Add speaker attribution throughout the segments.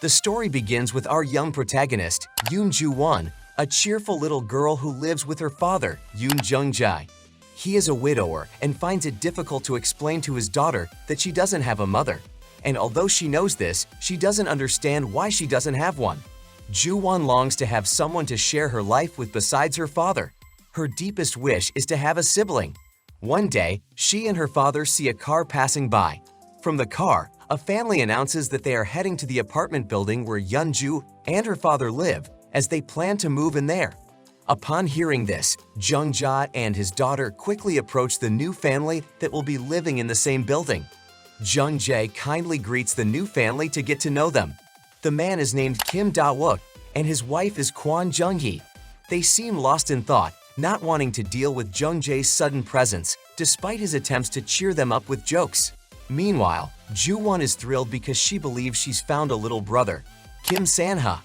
Speaker 1: The story begins with our young protagonist, Yoon Ju-won, a cheerful little girl who lives with her father, Yoon Jung-jae. He is a widower and finds it difficult to explain to his daughter that she doesn't have a mother. And although she knows this, she doesn't understand why she doesn't have one. Ju-won longs to have someone to share her life with besides her father. Her deepest wish is to have a sibling. One day, she and her father see a car passing by. From the car, a family announces that they are heading to the apartment building where Yeonju and her father live, as they plan to move in there. Upon hearing this, Jung-jae and his daughter quickly approach the new family that will be living in the same building. Jung-jae kindly greets the new family to get to know them. The man is named Kim Da-wook, and his wife is Kwon Jung-hee. They seem lost in thought, not wanting to deal with Jung-jae's sudden presence, despite his attempts to cheer them up with jokes. Meanwhile, Ju-won is thrilled because she believes she's found a little brother, Kim San-ha.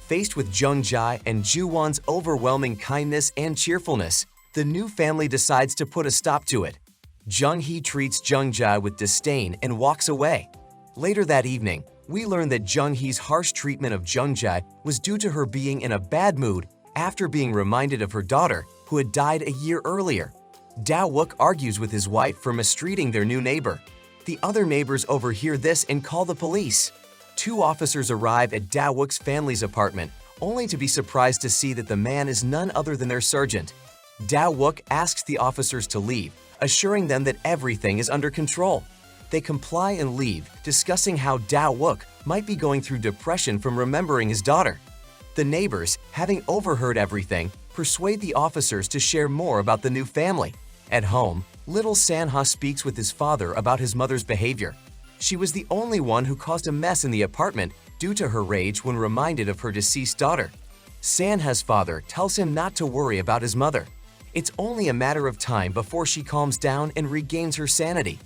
Speaker 1: Faced with Jung-jae and Ju-won's overwhelming kindness and cheerfulness, the new family decides to put a stop to it. Jung-hee treats Jung-jae with disdain and walks away. Later that evening, we learn that Jung-hee's harsh treatment of Jung-jae was due to her being in a bad mood after being reminded of her daughter, who had died a year earlier. Da-wook argues with his wife for mistreating their new neighbor. The other neighbors overhear this and call the police. Two officers arrive at Da-wook's family's apartment, only to be surprised to see that the man is none other than their sergeant. Da-wook asks the officers to leave, assuring them that everything is under control. They comply and leave, discussing how Da-wook might be going through depression from remembering his daughter. The neighbors, having overheard everything, persuade the officers to share more about the new family. At home, little San-ha speaks with his father about his mother's behavior. She was the only one who caused a mess in the apartment due to her rage when reminded of her deceased daughter. San-ha's father tells him not to worry about his mother. It's only a matter of time before she calms down and regains her sanity.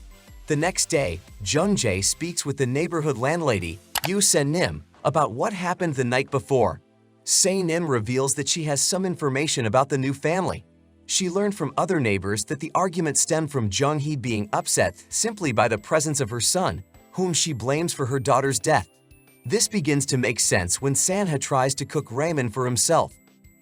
Speaker 1: The next day, Jung-jae speaks with the neighborhood landlady, Yoo Se-nim, about what happened the night before. Se-nim reveals that she has some information about the new family. She learned from other neighbors that the argument stemmed from Jung-hee being upset simply by the presence of her son, whom she blames for her daughter's death. This begins to make sense when San-ha tries to cook ramen for himself.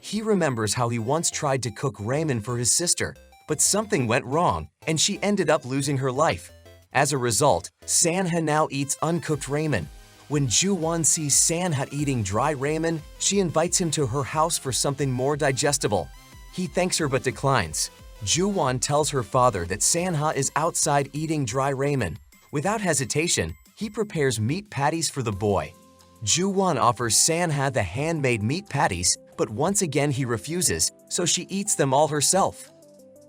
Speaker 1: He remembers how he once tried to cook ramen for his sister, but something went wrong and she ended up losing her life. As a result, San-ha now eats uncooked ramen. When Ju-won sees San-ha eating dry ramen, she invites him to her house for something more digestible. He thanks her but declines. Ju-won tells her father that San-ha is outside eating dry ramen. Without hesitation, he prepares meat patties for the boy. Ju-won offers San-ha the handmade meat patties, but once again he refuses, so she eats them all herself.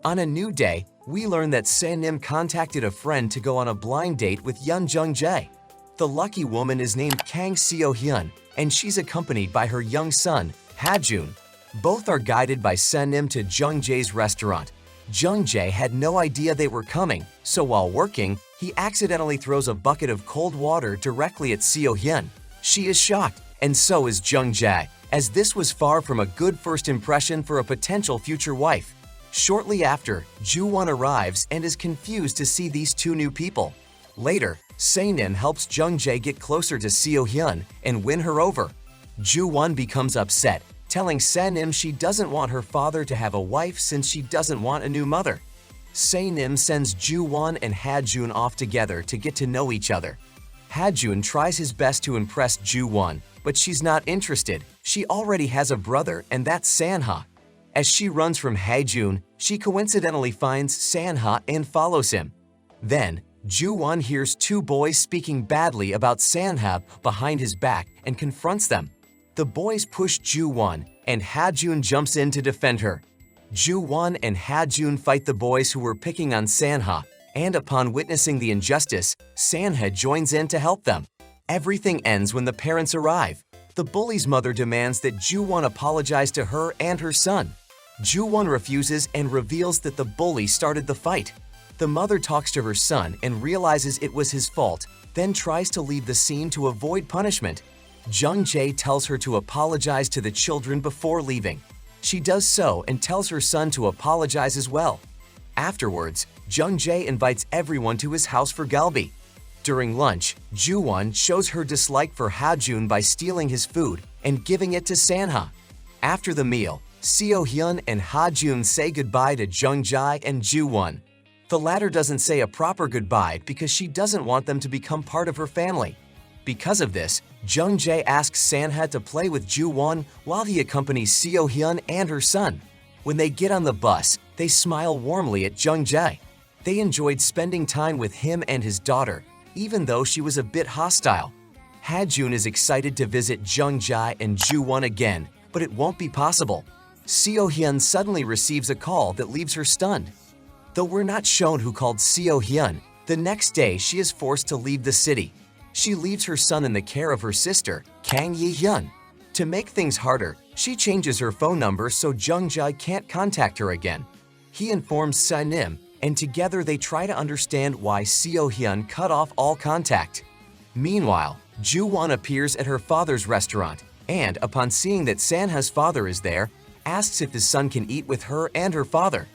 Speaker 1: On a new day, we learn that Se-nim contacted a friend to go on a blind date with Yoon Jung-jae. The lucky woman is named Kang Seo-hyun, and she's accompanied by her young son, Ha-jun. Both are guided by Se-nim to Jung-jae's restaurant. Jung-jae had no idea they were coming, so while working, he accidentally throws a bucket of cold water directly at Seo-hyun. She is shocked, and so is Jung-jae, as this was far from a good first impression for a potential future wife. Shortly after, Ju-won arrives and is confused to see these two new people. Later, Se-nim helps Jung-jae get closer to Seo-hyun and win her over. Ju-won becomes upset, telling Se-nim she doesn't want her father to have a wife since she doesn't want a new mother. Se-nim sends Ju-won and Ha-jun off together to get to know each other. Ha-jun tries his best to impress Ju-won, but she's not interested. She already has a brother, and that's San-ha. As she runs from Ha-jun, she coincidentally finds San-ha and follows him. Then, Ju-won hears two boys speaking badly about San-ha behind his back and confronts them. The boys push Ju-won, and Ha-jun jumps in to defend her. Ju-won and Ha-jun fight the boys who were picking on San-ha, and upon witnessing the injustice, San-ha joins in to help them. Everything ends when the parents arrive. The bully's mother demands that Ju-won apologize to her and her son. Ju-won refuses and reveals that the bully started the fight. The mother talks to her son and realizes it was his fault, then tries to leave the scene to avoid punishment. Jung-jae tells her to apologize to the children before leaving. She does so and tells her son to apologize as well. Afterwards, Jung-jae invites everyone to his house for galbi. During lunch, Ju-won shows her dislike for Ha-jun by stealing his food and giving it to Sanha. After the meal, Seo-hyun and Ha-jun say goodbye to Jung-jae and Ju-won. The latter doesn't say a proper goodbye because she doesn't want them to become part of her family. Because of this, Jung-jae asks Sanha to play with Ju-won while he accompanies Seo-hyun and her son. When they get on the bus, they smile warmly at Jung-jae. They enjoyed spending time with him and his daughter, even though she was a bit hostile. Ha-jun is excited to visit Jung-jae and Ju-won again, but it won't be possible. Seo-hyun suddenly receives a call that leaves her stunned. Though we're not shown who called Seo-hyun, the next day she is forced to leave the city. She leaves her son in the care of her sister, Kang Yi-hyun. To make things harder, she changes her phone number so Jung-jae can't contact her again. He informs Sa-nim, and together they try to understand why Seo-hyun cut off all contact. Meanwhile, Ju-won appears at her father's restaurant, and upon seeing that Sanha's father is there, asks if his son can eat with her and her father.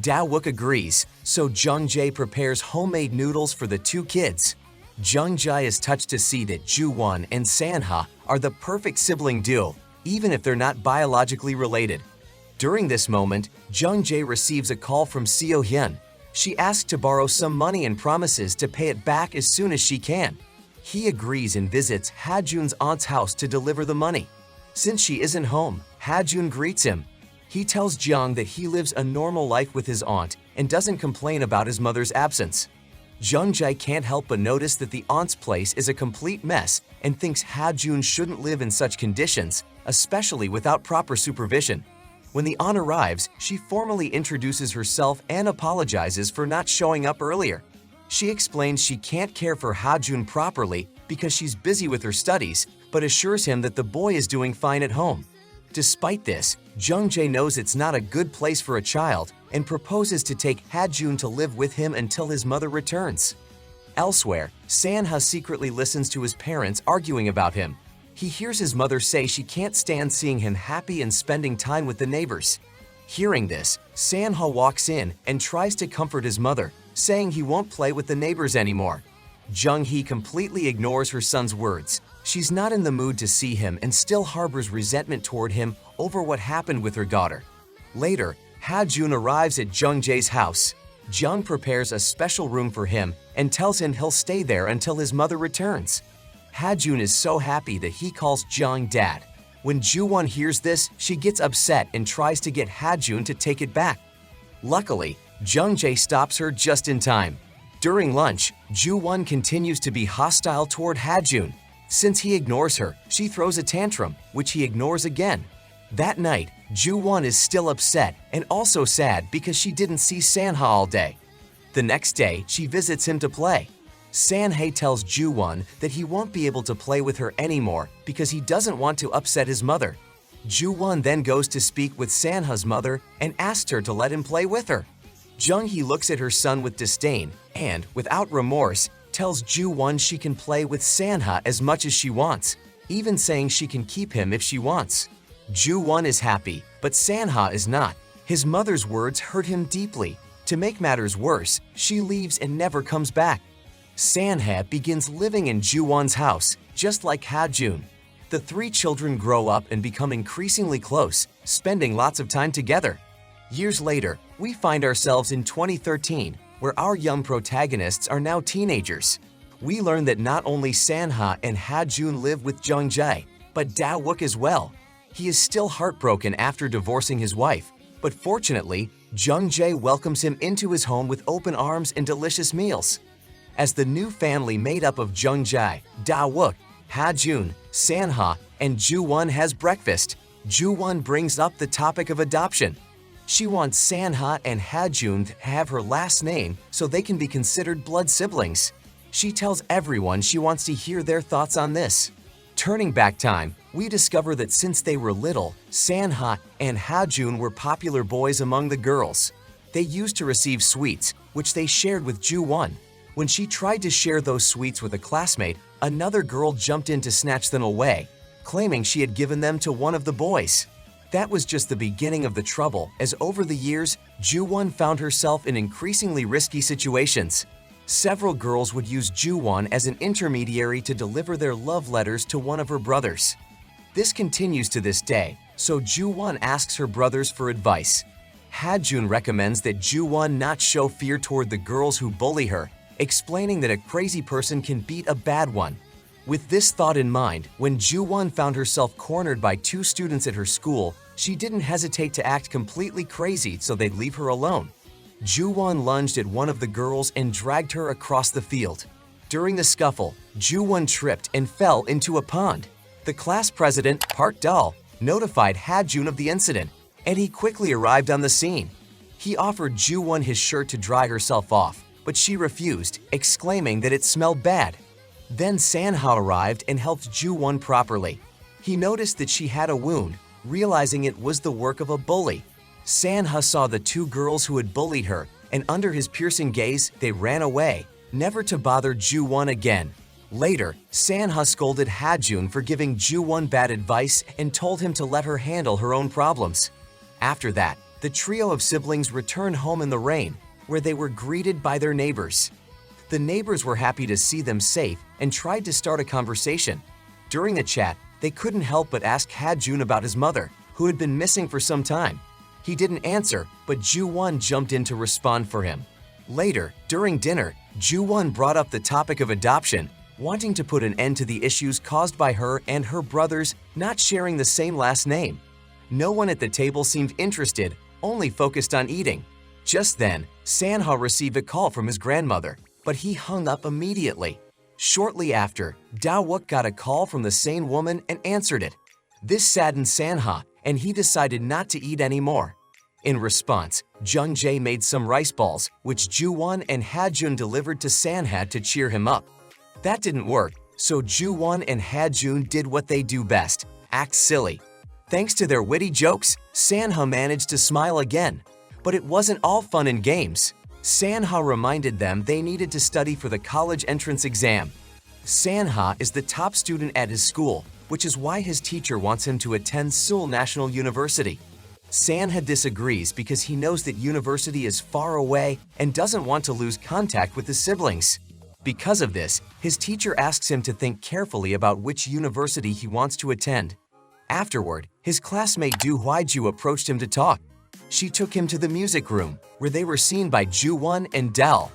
Speaker 1: Da-wook agrees, so Jung-jae prepares homemade noodles for the two kids. Jung-jae is touched to see that Ju-won and Sanha are the perfect sibling duo, even if they're not biologically related. During this moment, Jung-jae receives a call from Seo-hyun. She asks to borrow some money and promises to pay it back as soon as she can. He agrees and visits Ha-jun's aunt's house to deliver the money. Since she isn't home, Ha-jun greets him. He tells Jung that he lives a normal life with his aunt and doesn't complain about his mother's absence. Jung-jae can't help but notice that the aunt's place is a complete mess and thinks Ha-jun shouldn't live in such conditions, especially without proper supervision. When the aunt arrives, she formally introduces herself and apologizes for not showing up earlier. She explains she can't care for Ha-jun properly because she's busy with her studies, but assures him that the boy is doing fine at home. Despite this, Jung-jae knows it's not a good place for a child and proposes to take Ha-jun to live with him until his mother returns. Elsewhere, Sanha secretly listens to his parents arguing about him. He hears his mother say she can't stand seeing him happy and spending time with the neighbors. Hearing this, Sanha walks in and tries to comfort his mother, saying he won't play with the neighbors anymore. Jung-hee completely ignores her son's words. She's not in the mood to see him and still harbors resentment toward him over what happened with her daughter. Later, Ha-jun arrives at Jung-jae's house. Jung prepares a special room for him and tells him he'll stay there until his mother returns. Ha-jun is so happy that he calls Jung dad. When Ju-won hears this, she gets upset and tries to get Ha-jun to take it back. Luckily, Jung-jae stops her just in time. During lunch, Ju-won continues to be hostile toward Ha-jun. Since he ignores her, she throws a tantrum, which he ignores again. That night, Ju-won is still upset and also sad because she didn't see Sanha all day. The next day, she visits him to play. Sanhae tells Ju-won that he won't be able to play with her anymore because he doesn't want to upset his mother. Ju-won then goes to speak with Sanha's mother and asks her to let him play with her. Jung-hee looks at her son with disdain and, without remorse, tells Ju-won she can play with Sanha as much as she wants, even saying she can keep him if she wants. Ju-won is happy, but Sanha is not. His mother's words hurt him deeply. To make matters worse, she leaves and never comes back. Sanha begins living in Ju-won's house, just like Ha-jun. The three children grow up and become increasingly close, spending lots of time together. Years later, we find ourselves in 2013, where our young protagonists are now teenagers. We learn that not only Sanha and Ha-jun live with Jung-jae, but Da-wook as well. He is still heartbroken after divorcing his wife, but fortunately, Jung-jae welcomes him into his home with open arms and delicious meals. As the new family made up of Jung-jae, Da-wook, Ha-jun, Sanha, and Ju-won has breakfast, Ju-won brings up the topic of adoption. She wants Sanha and Ha-jun to have her last name so they can be considered blood siblings. She tells everyone she wants to hear their thoughts on this. Turning back time, we discover that since they were little, Sanha and Ha-jun were popular boys among the girls. They used to receive sweets, which they shared with Ju-won. When she tried to share those sweets with a classmate, another girl jumped in to snatch them away, claiming she had given them to one of the boys. That was just the beginning of the trouble, as over the years, Ju-won found herself in increasingly risky situations. Several girls would use Ju-won as an intermediary to deliver their love letters to one of her brothers. This continues to this day, so Ju-won asks her brothers for advice. Ha-jun recommends that Ju-won not show fear toward the girls who bully her, explaining that a crazy person can beat a bad one. With this thought in mind, when Ju-won found herself cornered by two students at her school, she didn't hesitate to act completely crazy so they'd leave her alone. Ju-won lunged at one of the girls and dragged her across the field. During the scuffle, Ju-won tripped and fell into a pond. The class president, Park Dahl, notified Ha-jun of the incident, and he quickly arrived on the scene. He offered Ju-won his shirt to dry herself off, but she refused, exclaiming that it smelled bad. Then Sanha arrived and helped Ju-won properly. He noticed that she had a wound, realizing it was the work of a bully. Sanha saw the two girls who had bullied her, and under his piercing gaze, they ran away, never to bother Ju-won again. Later, Sanha scolded Ha-jun for giving Ju-won bad advice and told him to let her handle her own problems. After that, the trio of siblings returned home in the rain, where they were greeted by their neighbors. The neighbors were happy to see them safe and tried to start a conversation. During the chat, they couldn't help but ask Ha-jun about his mother, who had been missing for some time. He didn't answer, but Ju-won jumped in to respond for him. Later, during dinner, Ju-won brought up the topic of adoption, wanting to put an end to the issues caused by her and her brothers not sharing the same last name. No one at the table seemed interested, only focused on eating. Just then, Sanha received a call from his grandmother, but he hung up immediately. Shortly after, Da-wook got a call from the same woman and answered it. This saddened Sanha, and he decided not to eat anymore. In response, Jung-jae made some rice balls, which Ju-won and Ha-jun delivered to Sanha to cheer him up. That didn't work, so Ju-won and Ha-jun did what they do best, act silly. Thanks to their witty jokes, Sanha managed to smile again. But it wasn't all fun and games. Sanha reminded them they needed to study for the college entrance exam. Sanha is the top student at his school, which is why his teacher wants him to attend Seoul National University. Sanha disagrees because he knows that university is far away and doesn't want to lose contact with his siblings. Because of this, his teacher asks him to think carefully about which university he wants to attend. Afterward, his classmate Do Hwaiju approached him to talk. She took him to the music room, where they were seen by Ju-won and Dahl.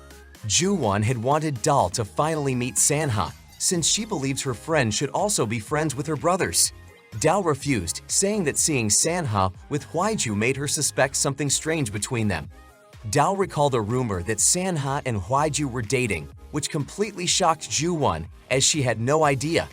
Speaker 1: Ju-won had wanted Dahl to finally meet Sanha, since she believes her friend should also be friends with her brothers. Dahl refused, saying that seeing Sanha with Hwaiju made her suspect something strange between them. Dahl recalled a rumor that Sanha and Hwaiju were dating, which completely shocked Ju-won, as she had no idea.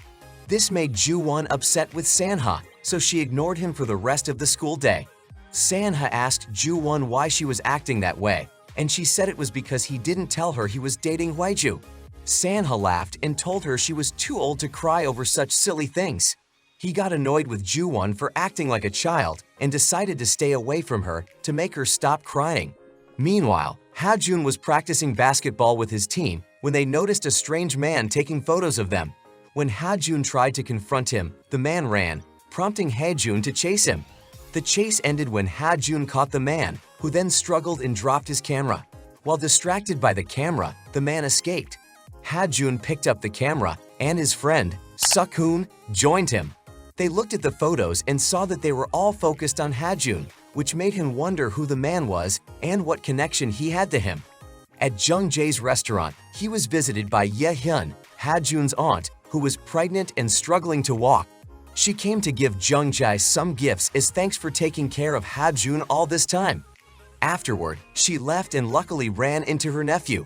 Speaker 1: This made Ju-won upset with Sanha, so she ignored him for the rest of the school day. Sanha asked Ju-won why she was acting that way, and she said it was because he didn't tell her he was dating Hwaiju. Sanha laughed and told her she was too old to cry over such silly things. He got annoyed with Ju-won for acting like a child and decided to stay away from her to make her stop crying. Meanwhile, Ha-jun was practicing basketball with his team when they noticed a strange man taking photos of them. When Ha-jun tried to confront him, the man ran, prompting Ha-jun to chase him. The chase ended when Ha-jun caught the man, who then struggled and dropped his camera. While distracted by the camera, the man escaped. Ha-jun picked up the camera, and his friend, Suk-hoon, joined him. They looked at the photos and saw that they were all focused on Ha-jun, which made him wonder who the man was and what connection he had to him. At Jung-jae's restaurant, he was visited by Ye-hyun, Ha-jun's aunt, who was pregnant and struggling to walk. She came to give Jung-jae some gifts as thanks for taking care of Ha-jun all this time. Afterward, she left and luckily ran into her nephew.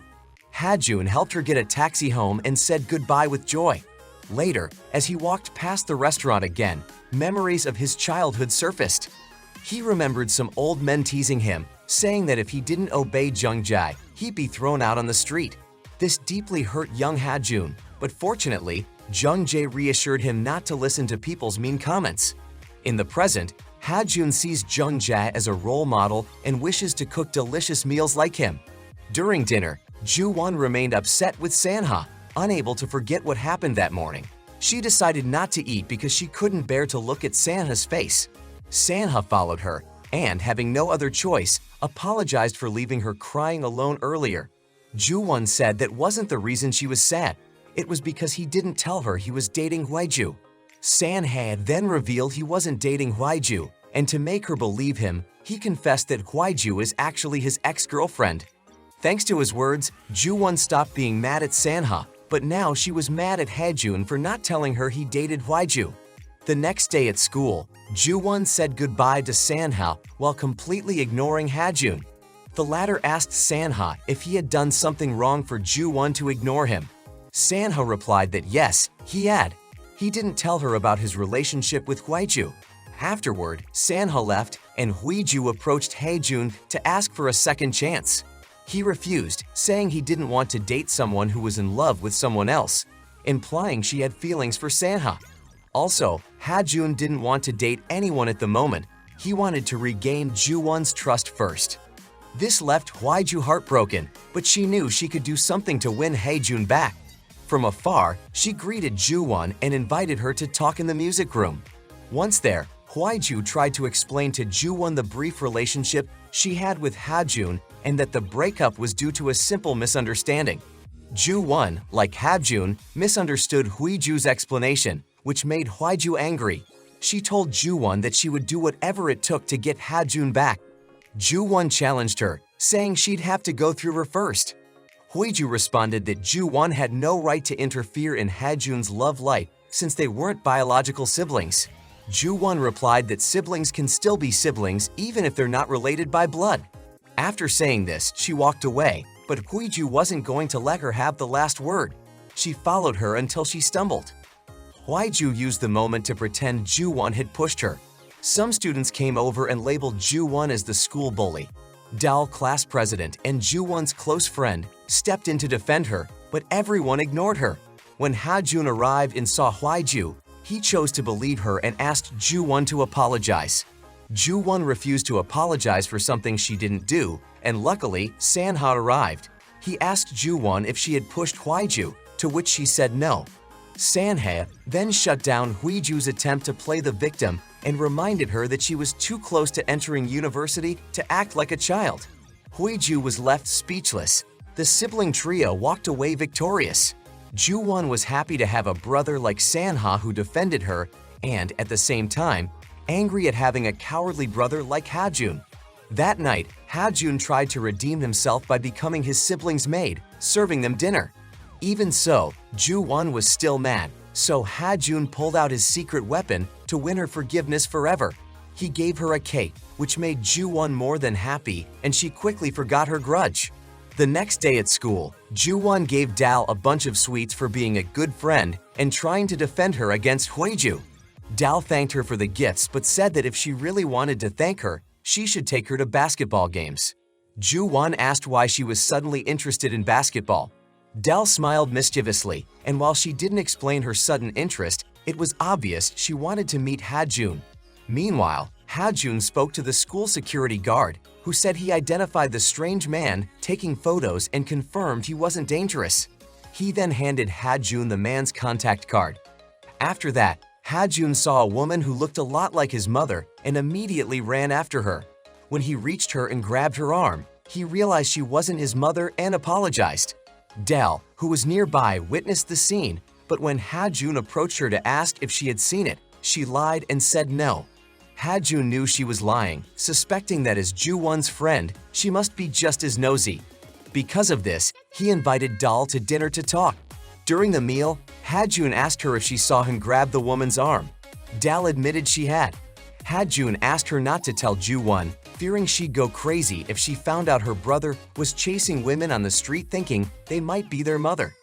Speaker 1: Ha-jun helped her get a taxi home and said goodbye with joy. Later, as he walked past the restaurant again, memories of his childhood surfaced. He remembered some old men teasing him, saying that if he didn't obey Jung-jae, he'd be thrown out on the street. This deeply hurt young Ha-jun, but fortunately, Jung-jae reassured him not to listen to people's mean comments. In the present, Ha-jun sees Jung-jae as a role model and wishes to cook delicious meals like him. During dinner, Ju-won remained upset with Sanha, unable to forget what happened that morning. She decided not to eat because she couldn't bear to look at Sanha's face. Sanha followed her and, having no other choice, apologized for leaving her crying alone earlier. Ju-won said that wasn't the reason she was sad. It was because he didn't tell her he was dating Hwaiju. San-ha then revealed he wasn't dating Hwaiju, and to make her believe him, he confessed that Hwaiju is actually his ex-girlfriend. Thanks to his words, Ju-won stopped being mad at San-ha, but now she was mad at Ha-jun for not telling her he dated Hwaiju. The next day at school, Ju-won said goodbye to San-ha while completely ignoring Ha-jun. The latter asked San-ha if he had done something wrong for Ju-won to ignore him. San-ha replied that yes, he had. He didn't tell her about his relationship with Hwaiju. Afterward, San-ha left and Hwaiju approached Ha-jun to ask for a second chance. He refused, saying he didn't want to date someone who was in love with someone else, implying she had feelings for San-ha. Also, Ha-jun didn't want to date anyone at the moment. He wanted to regain Ju-won's trust first. This left Hwaiju heartbroken, but she knew she could do something to win Ha-jun back. From afar, she greeted Ju-won and invited her to talk in the music room. Once there, Hwaiju tried to explain to Ju-won the brief relationship she had with Ha-jun and that the breakup was due to a simple misunderstanding. Ju-won, like Ha-jun, misunderstood Hwaiju's explanation, which made Hwaiju angry. She told Ju-won that she would do whatever it took to get Ha-jun back. Ju-won challenged her, saying she'd have to go through her first. Hwaiju responded that Ju-won had no right to interfere in Ha-jun's love life since they weren't biological siblings. Ju-won replied that siblings can still be siblings even if they're not related by blood. After saying this, she walked away, but Hwaiju wasn't going to let her have the last word. She followed her until she stumbled. Hwaiju used the moment to pretend Ju-won had pushed her. Some students came over and labeled Ju-won as the school bully. Dal, class president, and Ju-won's close friend, stepped in to defend her, but everyone ignored her. When Ha-jun arrived and saw Hwaiju, he chose to believe her and asked Ju-won to apologize. Ju-won refused to apologize for something she didn't do, and luckily, San-ha arrived. He asked Ju-won if she had pushed Hwaiju, to which she said no. San-ha then shut down Hwaiju's attempt to play the victim and reminded her that she was too close to entering university to act like a child. Hwaiju was left speechless. The sibling trio walked away victorious. Ju-won was happy to have a brother like San-ha who defended her and, at the same time, angry at having a cowardly brother like Ha-jun. That night, Ha-jun tried to redeem himself by becoming his sibling's maid, serving them dinner. Even so, Ju-won was still mad, so Ha-jun pulled out his secret weapon to win her forgiveness forever. He gave her a cake, which made Ju-won more than happy, and she quickly forgot her grudge. The next day at school, Ju-won gave Dal a bunch of sweets for being a good friend and trying to defend her against Hwaiju. Dal thanked her for the gifts but said that if she really wanted to thank her, she should take her to basketball games. Ju-won asked why she was suddenly interested in basketball. Dal smiled mischievously, and while she didn't explain her sudden interest, it was obvious she wanted to meet Ha-jun. Meanwhile, Ha-jun spoke to the school security guard, who said he identified the strange man taking photos and confirmed he wasn't dangerous. He then handed Ha-jun the man's contact card. After that, Ha-jun saw a woman who looked a lot like his mother and immediately ran after her. When he reached her and grabbed her arm, he realized she wasn't his mother and apologized. Dal, who was nearby, witnessed the scene, but when Ha-jun approached her to ask if she had seen it, she lied and said no. Ha-jun knew she was lying, suspecting that as Ju-won's friend, she must be just as nosy. Because of this, he invited Dal to dinner to talk. During the meal, Ha-jun asked her if she saw him grab the woman's arm. Dal admitted she had. Ha-jun asked her not to tell Ju-won, fearing she'd go crazy if she found out her brother was chasing women on the street thinking they might be their mother.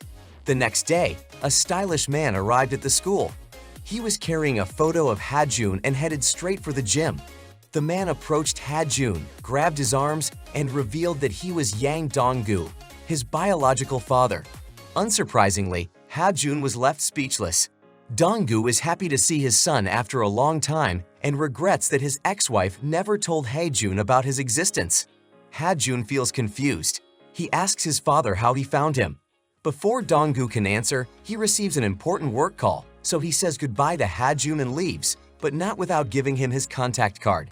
Speaker 1: The next day, a stylish man arrived at the school. He was carrying a photo of Ha-jun and headed straight for the gym. The man approached Ha-jun, grabbed his arms, and revealed that he was Yang Dong-gu, his biological father. Unsurprisingly, Ha-jun was left speechless. Dong-gu is happy to see his son after a long time and regrets that his ex-wife never told Ha-jun about his existence. Ha-jun feels confused. He asks his father how he found him. Before Dong-gu can answer, he receives an important work call, so he says goodbye to Ha-jun and leaves, but not without giving him his contact card.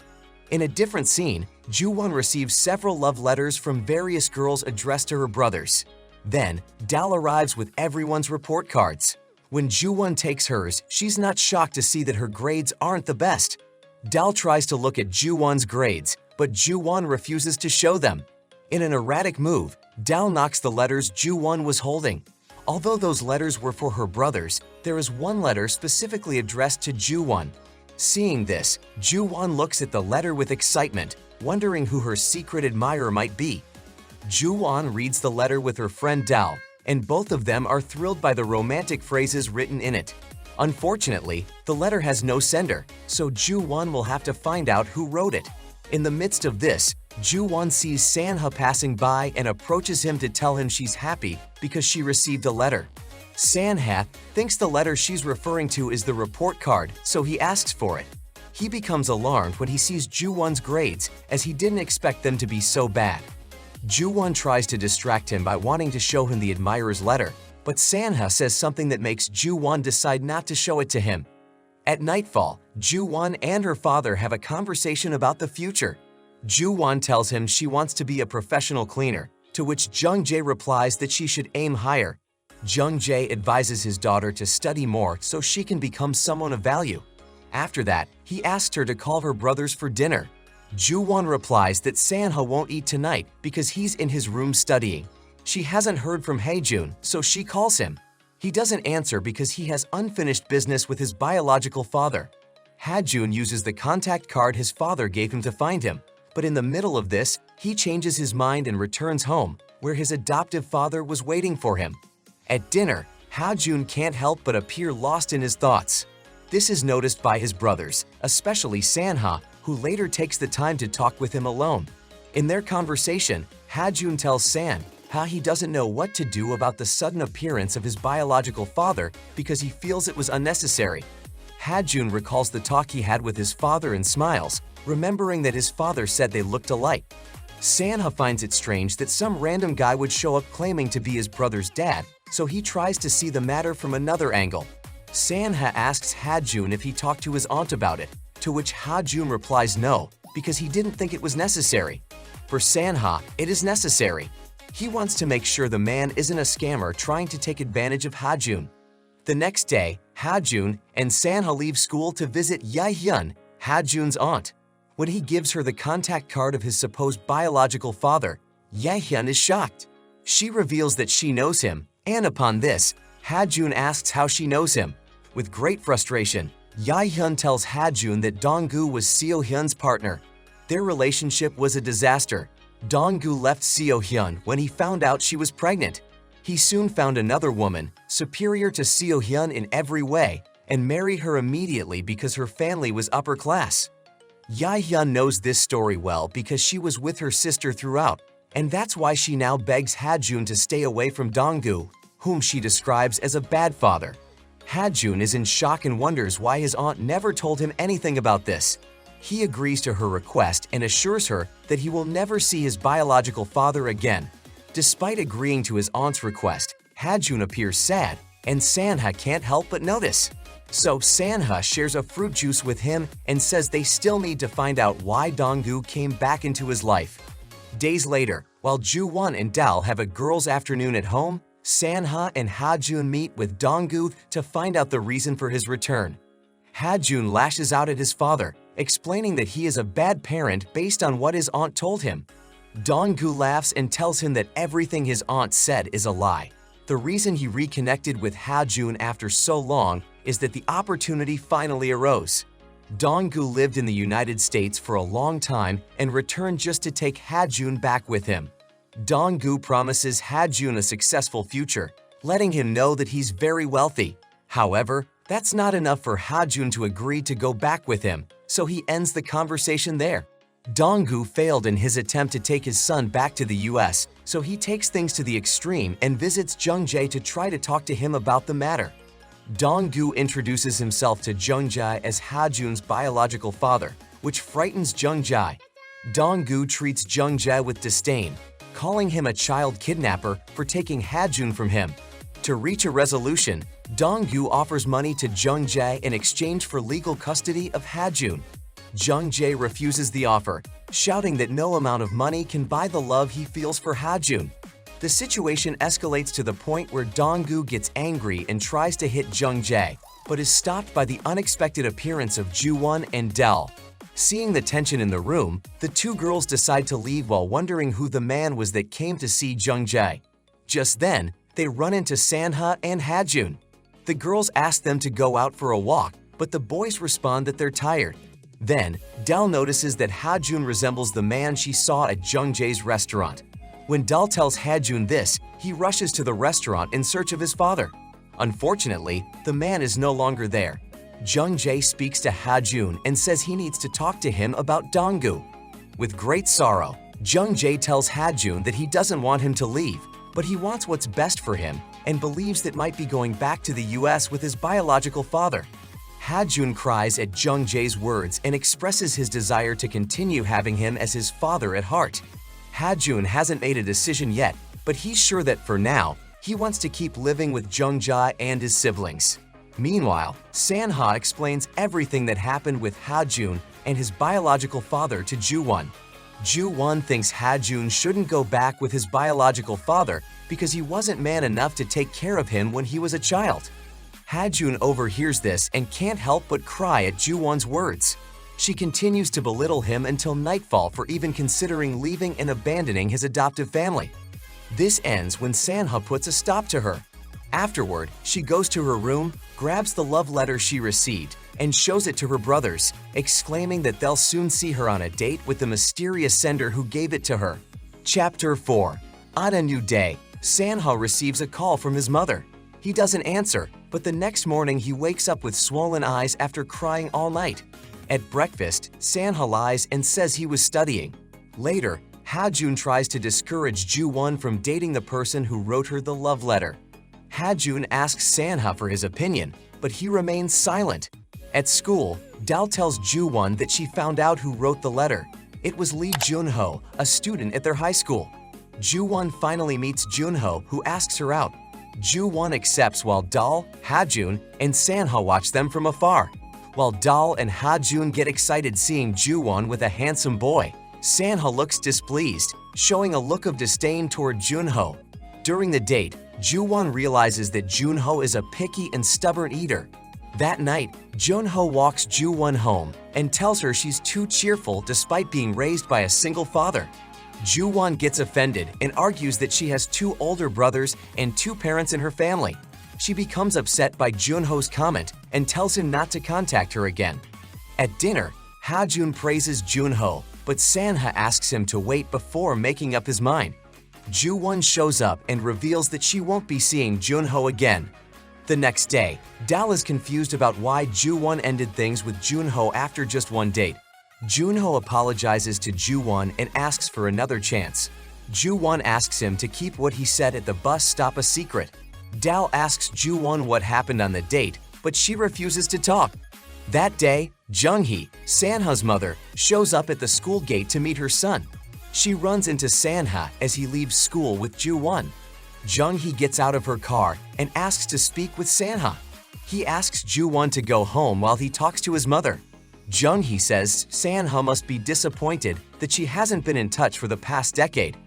Speaker 1: In a different scene, Ju-won receives several love letters from various girls addressed to her brothers. Then, Dal arrives with everyone's report cards. When Ju-won takes hers, she's not shocked to see that her grades aren't the best. Dal tries to look at Ju-won's grades, but Ju-won refuses to show them. In an erratic move, Dal knocks the letters Ju-won was holding. Although those letters were for her brothers, there is one letter specifically addressed to Ju-won. Seeing this, Ju-won looks at the letter with excitement, wondering who her secret admirer might be. Ju-won reads the letter with her friend Dal, and both of them are thrilled by the romantic phrases written in it. Unfortunately, the letter has no sender, so Ju-won will have to find out who wrote it. In the midst of this, Ju-won sees San-ha passing by and approaches him to tell him she's happy because she received a letter. San-ha thinks the letter she's referring to is the report card, so he asks for it. He becomes alarmed when he sees Ju-won's grades, as he didn't expect them to be so bad. Ju-won tries to distract him by wanting to show him the admirer's letter, but San-ha says something that makes Ju-won decide not to show it to him. At nightfall, Ju-won and her father have a conversation about the future. Ju-won tells him she wants to be a professional cleaner, to which Jung-jae replies that she should aim higher. Jung-jae advises his daughter to study more so she can become someone of value. After that, he asks her to call her brothers for dinner. Ju-won replies that San-ha won't eat tonight because he's in his room studying. She hasn't heard from Hae-jun, so she calls him. He doesn't answer because he has unfinished business with his biological father. Hae-jun uses the contact card his father gave him to find him, but in the middle of this, he changes his mind and returns home, where his adoptive father was waiting for him. At dinner, Hae-jun can't help but appear lost in his thoughts. This is noticed by his brothers, especially San-ha, who later takes the time to talk with him alone. In their conversation, Hae-jun tells San how he doesn't know what to do about the sudden appearance of his biological father because he feels it was unnecessary. Hae-jun recalls the talk he had with his father and smiles, remembering that his father said they looked alike. San-ha finds it strange that some random guy would show up claiming to be his brother's dad, so he tries to see the matter from another angle. San-ha asks Hae-jun if he talked to his aunt about it, to which Hae-jun replies no, because he didn't think it was necessary. For San-ha, it is necessary. He wants to make sure the man isn't a scammer trying to take advantage of Hae-jun. The next day, Hae-jun and San-ha leave school to visit Yae-hyun, Hae-jun's aunt. When he gives her the contact card of his supposed biological father, Yae-hyun is shocked. She reveals that she knows him, and upon this, Hae-jun asks how she knows him. With great frustration, Yae-hyun tells Hae-jun that Dong-gu was Seo-hyun's partner. Their relationship was a disaster. Dong-gu left Seo-hyun when he found out she was pregnant. He soon found another woman, superior to Seo-hyun in every way, and married her immediately because her family was upper class. Yae-hyun knows this story well because she was with her sister throughout, and that's why she now begs Hae-jun to stay away from Dong-gu, whom she describes as a bad father. Hae-jun is in shock and wonders why his aunt never told him anything about this. He agrees to her request and assures her that he will never see his biological father again. Despite agreeing to his aunt's request, Hae-jun appears sad, and San-ha can't help but notice. So San-ha shares a fruit juice with him and says they still need to find out why Dong-gu came back into his life. Days later, while Ju-won and Dal have a girls' afternoon at home, San-ha and Hae-jun meet with Dong-gu to find out the reason for his return. Hae-jun lashes out at his father, explaining that he is a bad parent based on what his aunt told him. Dong-gu laughs and tells him that everything his aunt said is a lie. The reason he reconnected with Hae-jun after so long is that the opportunity finally arose. Dong-gu lived in the United States for a long time and returned just to take Hae-jun back with him. Dong-gu promises Hae-jun a successful future, letting him know that he's very wealthy. However, that's not enough for Hae-jun to agree to go back with him, so he ends the conversation there. Dong-gu failed in his attempt to take his son back to the US, so he takes things to the extreme and visits Jung-jae to try to talk to him about the matter. Dong-gu introduces himself to Jung-jae as Hae-jun's biological father, which frightens Jung-jae. Dong-gu treats Jung-jae with disdain, calling him a child kidnapper for taking Hae-jun from him. To reach a resolution, Dong-gu offers money to Jung-jae in exchange for legal custody of Hae-jun. Jung-jae refuses the offer, shouting that no amount of money can buy the love he feels for Ha-jun. The situation escalates to the point where Dong-gu gets angry and tries to hit Jung-jae, but is stopped by the unexpected appearance of Ju-won and Del. Seeing the tension in the room, the two girls decide to leave while wondering who the man was that came to see Jung-jae. Just then, they run into Sanha and Ha-jun. The girls ask them to go out for a walk, but the boys respond that they're tired. Then, Del notices that Ha-jun resembles the man she saw at Jung-jae's restaurant. When Del tells Ha-jun this, he rushes to the restaurant in search of his father. Unfortunately, the man is no longer there. Jung-jae speaks to Ha-jun and says he needs to talk to him about Dong-gu. With great sorrow, Jung-jae tells Ha-jun that he doesn't want him to leave, but he wants what's best for him and believes that might be going back to the US with his biological father. Ha-jun cries at Jung-jae's words and expresses his desire to continue having him as his father at heart. Ha-jun hasn't made a decision yet, but he's sure that for now, he wants to keep living with Jung-jae and his siblings. Meanwhile, Sanha explains everything that happened with Ha-jun and his biological father to Ju-won. Ju-won thinks Ha-jun shouldn't go back with his biological father because he wasn't man enough to take care of him when he was a child. Ha-jun overhears this and can't help but cry at Ju-won's words. She continues to belittle him until nightfall for even considering leaving and abandoning his adoptive family. This ends when Sanha puts a stop to her. Afterward, she goes to her room, grabs the love letter she received, and shows it to her brothers, exclaiming that they'll soon see her on a date with the mysterious sender who gave it to her. Chapter 4. On a new day, Sanha receives a call from his mother. He doesn't answer, but the next morning he wakes up with swollen eyes after crying all night. At breakfast, Sanha lies and says he was studying. Later, Ha-jun tries to discourage Ju-won from dating the person who wrote her the love letter. Ha-jun asks Sanha for his opinion, but he remains silent. At school, Dal tells Ju-won that she found out who wrote the letter. It was Lee Junho, a student at their high school. Ju-won finally meets Junho, who asks her out. Ju-won accepts while Dal, Ha-jun, and Sanha watch them from afar. While Dal and Ha-jun get excited seeing Ju-won with a handsome boy, Sanha looks displeased, showing a look of disdain toward Junho. During the date, Ju-won realizes that Junho is a picky and stubborn eater. That night, Junho walks Ju-won home and tells her she's too cheerful despite being raised by a single father. Ju-won gets offended and argues that she has two older brothers and two parents in her family. She becomes upset by Junho's comment and tells him not to contact her again. At dinner, Ha-jun praises Junho, but Sanha asks him to wait before making up his mind. Ju-won shows up and reveals that she won't be seeing Junho again. The next day, Dal is confused about why Ju-won ended things with Junho after just one date. Junho apologizes to Ju-won and asks for another chance. Ju-won asks him to keep what he said at the bus stop a secret. Dal asks Ju-won what happened on the date, but she refuses to talk. That day, Jung-hee, Sanha's mother, shows up at the school gate to meet her son. She runs into Sanha as he leaves school with Ju-won. Jung-hee gets out of her car and asks to speak with Sanha. He asks Ju-won to go home while he talks to his mother. Jung-hee says Sanha must be disappointed that she hasn't been in touch for the past decade.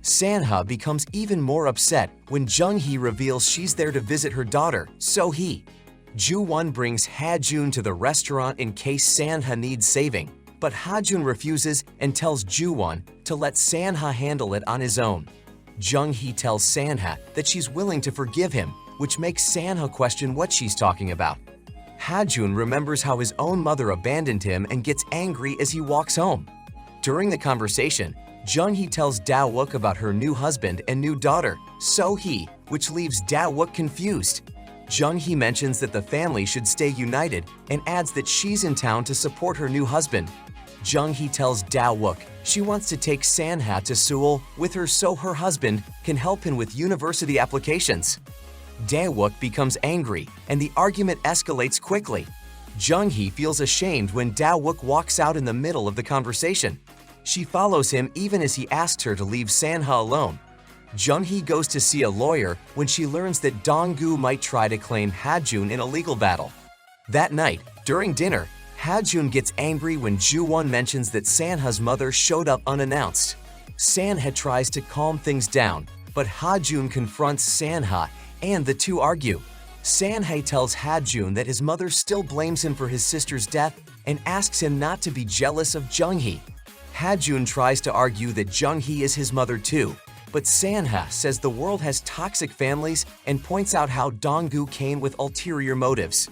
Speaker 1: Sanha becomes even more upset when Jung-hee reveals she's there to visit her daughter, So-hee. Ju-won brings Ha-jun to the restaurant in case Sanha needs saving, but Ha-jun refuses and tells Ju-won to let Sanha handle it on his own. Jung-hee tells Sanha that she's willing to forgive him, which makes Sanha question what she's talking about. Ha-jun remembers how his own mother abandoned him and gets angry as he walks home. During the conversation, Jung-hee tells Da-wook about her new husband and new daughter, So-hee, which leaves Da-wook confused. Jung-hee mentions that the family should stay united and adds that she's in town to support her new husband. Jung-hee tells Da-wook she wants to take Sanha to Seoul with her so her husband can help him with university applications. Da-wook becomes angry and the argument escalates quickly. Jung-hee feels ashamed when Da-wook walks out in the middle of the conversation. She follows him even as he asks her to leave Sanha alone. Jung-hee goes to see a lawyer when she learns that Dong-gu might try to claim Ha-jun in a legal battle. That night, during dinner, Ha-jun gets angry when Ju-won mentions that Sanha's mother showed up unannounced. Sanha tries to calm things down, but Ha-jun confronts Sanha and the two argue. Sanhae tells Ha-jun that his mother still blames him for his sister's death and asks him not to be jealous of Jung-hee. Ha-jun tries to argue that Jung-hee is his mother too, but Sanha says the world has toxic families and points out how Dong-gu came with ulterior motives.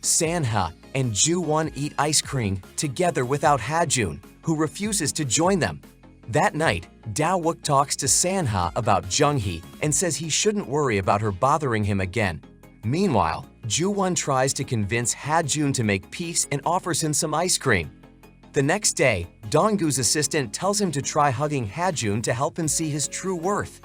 Speaker 1: Sanha and Ju-won eat ice cream together without Ha-jun, who refuses to join them. That night, Da-wook talks to Sanha about Jung-hee and says he shouldn't worry about her bothering him again. Meanwhile, Ju-won tries to convince Ha-jun to make peace and offers him some ice cream. The next day, Dong-gu's assistant tells him to try hugging Ha-jun to help him see his true worth.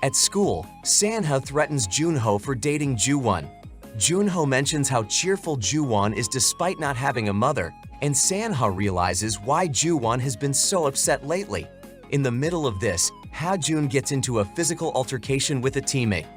Speaker 1: At school, Sanha threatens Junho for dating Ju-won. Junho mentions how cheerful Ju-won is despite not having a mother, and Sanha realizes why Ju-won has been so upset lately. In the middle of this, Ha-jun gets into a physical altercation with a teammate.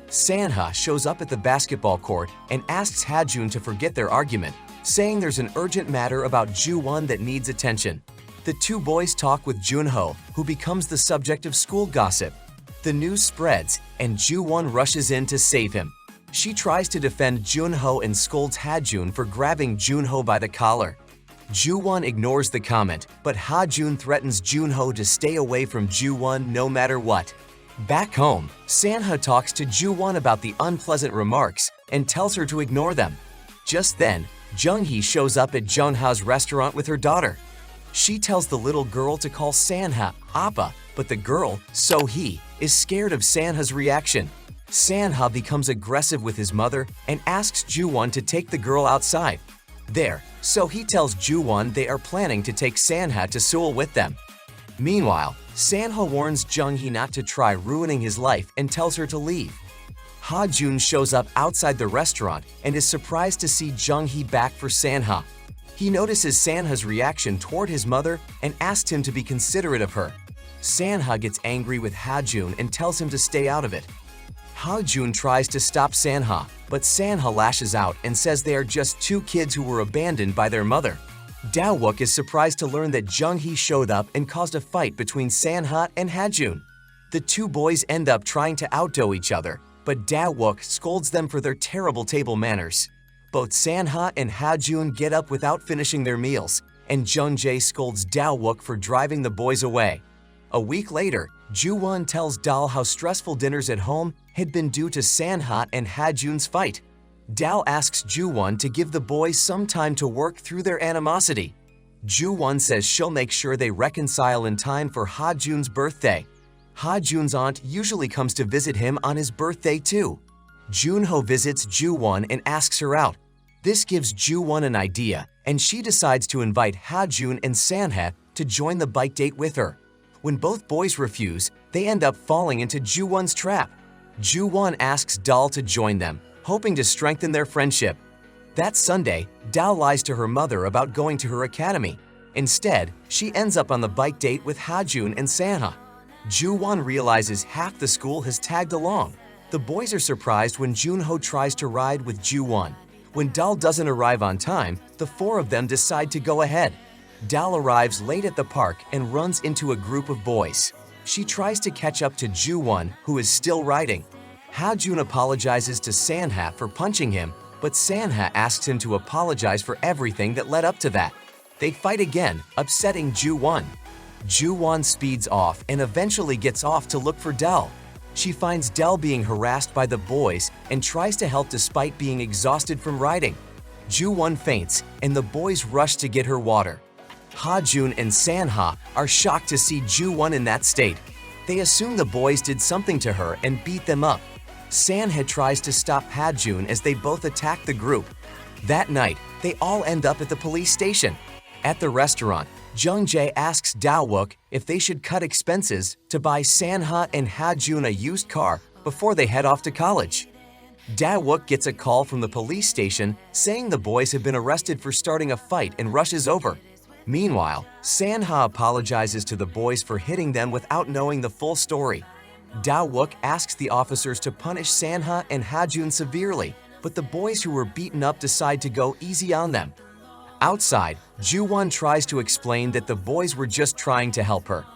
Speaker 1: Sanha shows up at the basketball court and asks Ha-jun to forget their argument, saying there's an urgent matter about Ju-won that needs attention. The two boys talk with Junho, who becomes the subject of school gossip. The news spreads, and Ju-won rushes in to save him. She tries to defend Junho and scolds Ha-jun for grabbing Junho by the collar. Ju-won ignores the comment, but Ha-jun threatens Junho to stay away from Ju-won no matter what. Back home, Sanha talks to Ju-won about the unpleasant remarks and tells her to ignore them. Just then, Jung-hee shows up at Junha's restaurant with her daughter. She tells the little girl to call Sanha Appa, but the girl, So-hee, is scared of Sanha's reaction. Sanha becomes aggressive with his mother and asks Ju-won to take the girl outside. There, So-hee tells Ju-won they are planning to take Sanha to Seoul with them. Meanwhile, Sanha warns Jung-hee not to try ruining his life and tells her to leave. Ha-jun shows up outside the restaurant and is surprised to see Jung-hee back for Sanha. He notices Sanha's reaction toward his mother and asks him to be considerate of her. Sanha gets angry with Ha-jun and tells him to stay out of it. Ha-jun tries to stop Sanha, but Sanha lashes out and says they are just two kids who were abandoned by their mother. Da-wook is surprised to learn that Jung-hee showed up and caused a fight between Sanha and Ha-jun. The two boys end up trying to outdo each other, but Da-wook scolds them for their terrible table manners. Both Sanha and Ha-jun get up without finishing their meals, and Jung-jae scolds Da-wook for driving the boys away. A week later, Ju-won tells Dal how stressful dinners at home had been due to Sanha and Ha-jun's fight. Dal asks Ju-won to give the boys some time to work through their animosity. Ju-won says she'll make sure they reconcile in time for Ha-jun's birthday. Ha-jun's aunt usually comes to visit him on his birthday too. Junho visits Ju-won and asks her out. This gives Ju-won an idea, and she decides to invite Ha-jun and Sanha to join the bike date with her. When both boys refuse, they end up falling into Ju-won's trap. Ju-won asks Dal to join them, hoping to strengthen their friendship. That Sunday, Dal lies to her mother about going to her academy. Instead, she ends up on the bike date with Ha-jun and Sanha. Ju-won realizes half the school has tagged along. The boys are surprised when Junho tries to ride with Ju-won. When Dal doesn't arrive on time, the four of them decide to go ahead. Dal arrives late at the park and runs into a group of boys. She tries to catch up to Ju-won, who is still riding. Ha-jun apologizes to Sanha for punching him, but Sanha asks him to apologize for everything that led up to that. They fight again, upsetting Ju-won. Ju-won speeds off and eventually gets off to look for Dal. She finds Dal being harassed by the boys and tries to help despite being exhausted from riding. Ju-won faints, and the boys rush to get her water. Ha-jun and Sanha are shocked to see Ju-won in that state. They assume the boys did something to her and beat them up. Sanha tries to stop Ha-jun as they both attack the group. That night, they all end up at the police station. At the restaurant, Jung-jae asks Da-wook if they should cut expenses to buy Sanha and Ha-jun a used car before they head off to college. Da-wook gets a call from the police station saying the boys have been arrested for starting a fight and rushes over. Meanwhile, Sanha apologizes to the boys for hitting them without knowing the full story. Da-wook asks the officers to punish Sanha and Ha-jun severely, but the boys who were beaten up decide to go easy on them. Outside, Ju-won tries to explain that the boys were just trying to help her.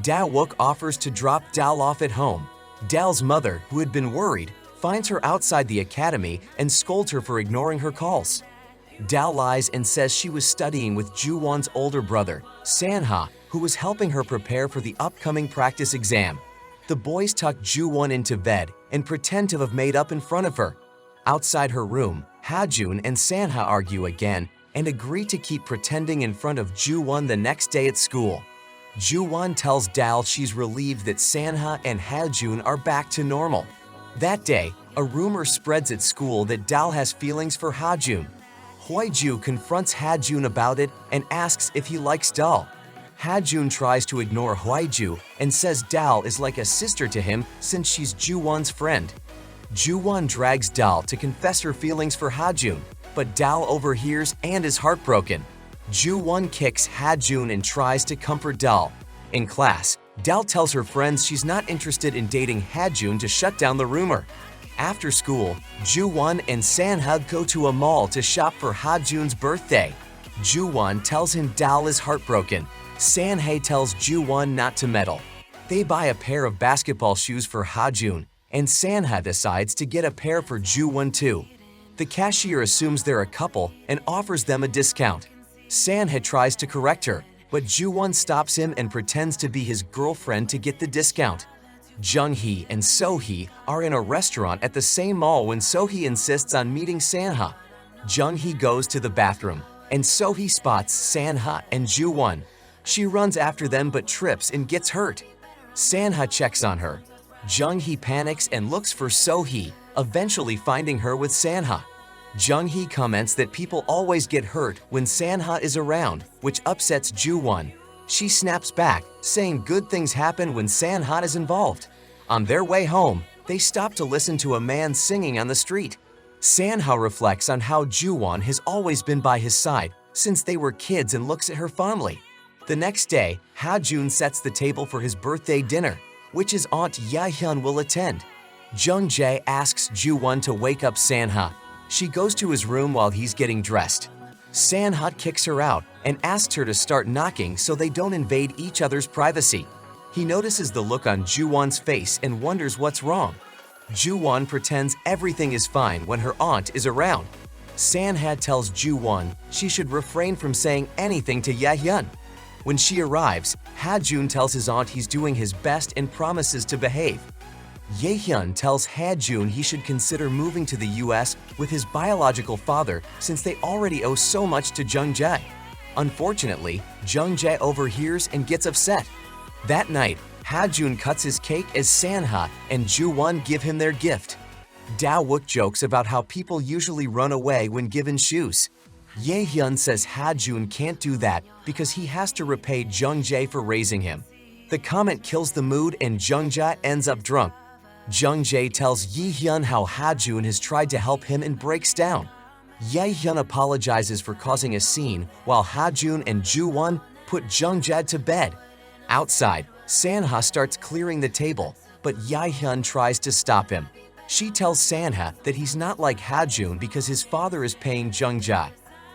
Speaker 1: Da-wook offers to drop Dal off at home. Dal's mother, who had been worried, finds her outside the academy and scolds her for ignoring her calls. Dal lies and says she was studying with Ju-won's older brother, Sanha, who was helping her prepare for the upcoming practice exam. The boys tuck Ju-won into bed and pretend to have made up in front of her. Outside her room, Ha-jun and Sanha argue again and agree to keep pretending in front of Ju-won the next day at school. Ju-won tells Dal she's relieved that Sanha and Ha-jun are back to normal. That day, a rumor spreads at school that Dal has feelings for Ha-jun. Hoi-ju confronts Ha-jun about it and asks if he likes Dal. Ha-jun tries to ignore Hoi-ju and says Dal is like a sister to him since she's Ju-won's friend. Ju-won drags Dal to confess her feelings for Ha-jun, but Dal overhears and is heartbroken. Ju-won kicks Ha-jun and tries to comfort Dal. In class, Dal tells her friends she's not interested in dating Ha-jun to shut down the rumor. After school, Ju-won and Sanha go to a mall to shop for Ha-jun's birthday. Ju-won tells him Dal is heartbroken. Sanhae tells Ju-won not to meddle. They buy a pair of basketball shoes for Ha-jun, and Sanha decides to get a pair for Ju-won too. The cashier assumes they're a couple and offers them a discount. Sanha tries to correct her, but Ju-won stops him and pretends to be his girlfriend to get the discount. Jung-hee and So-hee are in a restaurant at the same mall when So-hee insists on meeting Sanha. Jung-hee goes to the bathroom, and So-hee spots Sanha and Ju-won. She runs after them but trips and gets hurt. Sanha checks on her. Jung-hee panics and looks for So-hee, eventually finding her with Sanha. Jung-hee comments that people always get hurt when Sanha is around, which upsets Ju-won. She snaps back, saying good things happen when Sanha is involved. On their way home, they stop to listen to a man singing on the street. Sanha reflects on how Ju-won has always been by his side since they were kids and looks at her fondly. The next day, Ha-jun sets the table for his birthday dinner, which his aunt Ya-hyun will attend. Jung-jae asks Ju-won to wake up Sanha. She goes to his room while he's getting dressed. Sanha kicks her out and asks her to start knocking so they don't invade each other's privacy. He notices the look on Ju-won's face and wonders what's wrong. Ju-won pretends everything is fine when her aunt is around. Sanha tells Ju-won she should refrain from saying anything to Ya-hyun. When she arrives, Ha-jun tells his aunt he's doing his best and promises to behave. Ye-hyun tells Ha-jun he should consider moving to the US with his biological father since they already owe so much to Jung-jae. Unfortunately, Jung-jae overhears and gets upset. That night, Ha-jun cuts his cake as Sanha and Ju-won give him their gift. Da-wook jokes about how people usually run away when given shoes. Ye-hyun says Ha-jun can't do that because he has to repay Jung-jae for raising him. The comment kills the mood and Jung-jae ends up drunk. Jung-jae tells Ye-hyun how Ha-jun has tried to help him and breaks down. Ye-hyun apologizes for causing a scene while Ha-jun and Ju-won put Jung-jae to bed. Outside, Sanha starts clearing the table, but Ye-hyun tries to stop him. She tells Sanha that he's not like Ha-jun because his father is paying Jung-jae.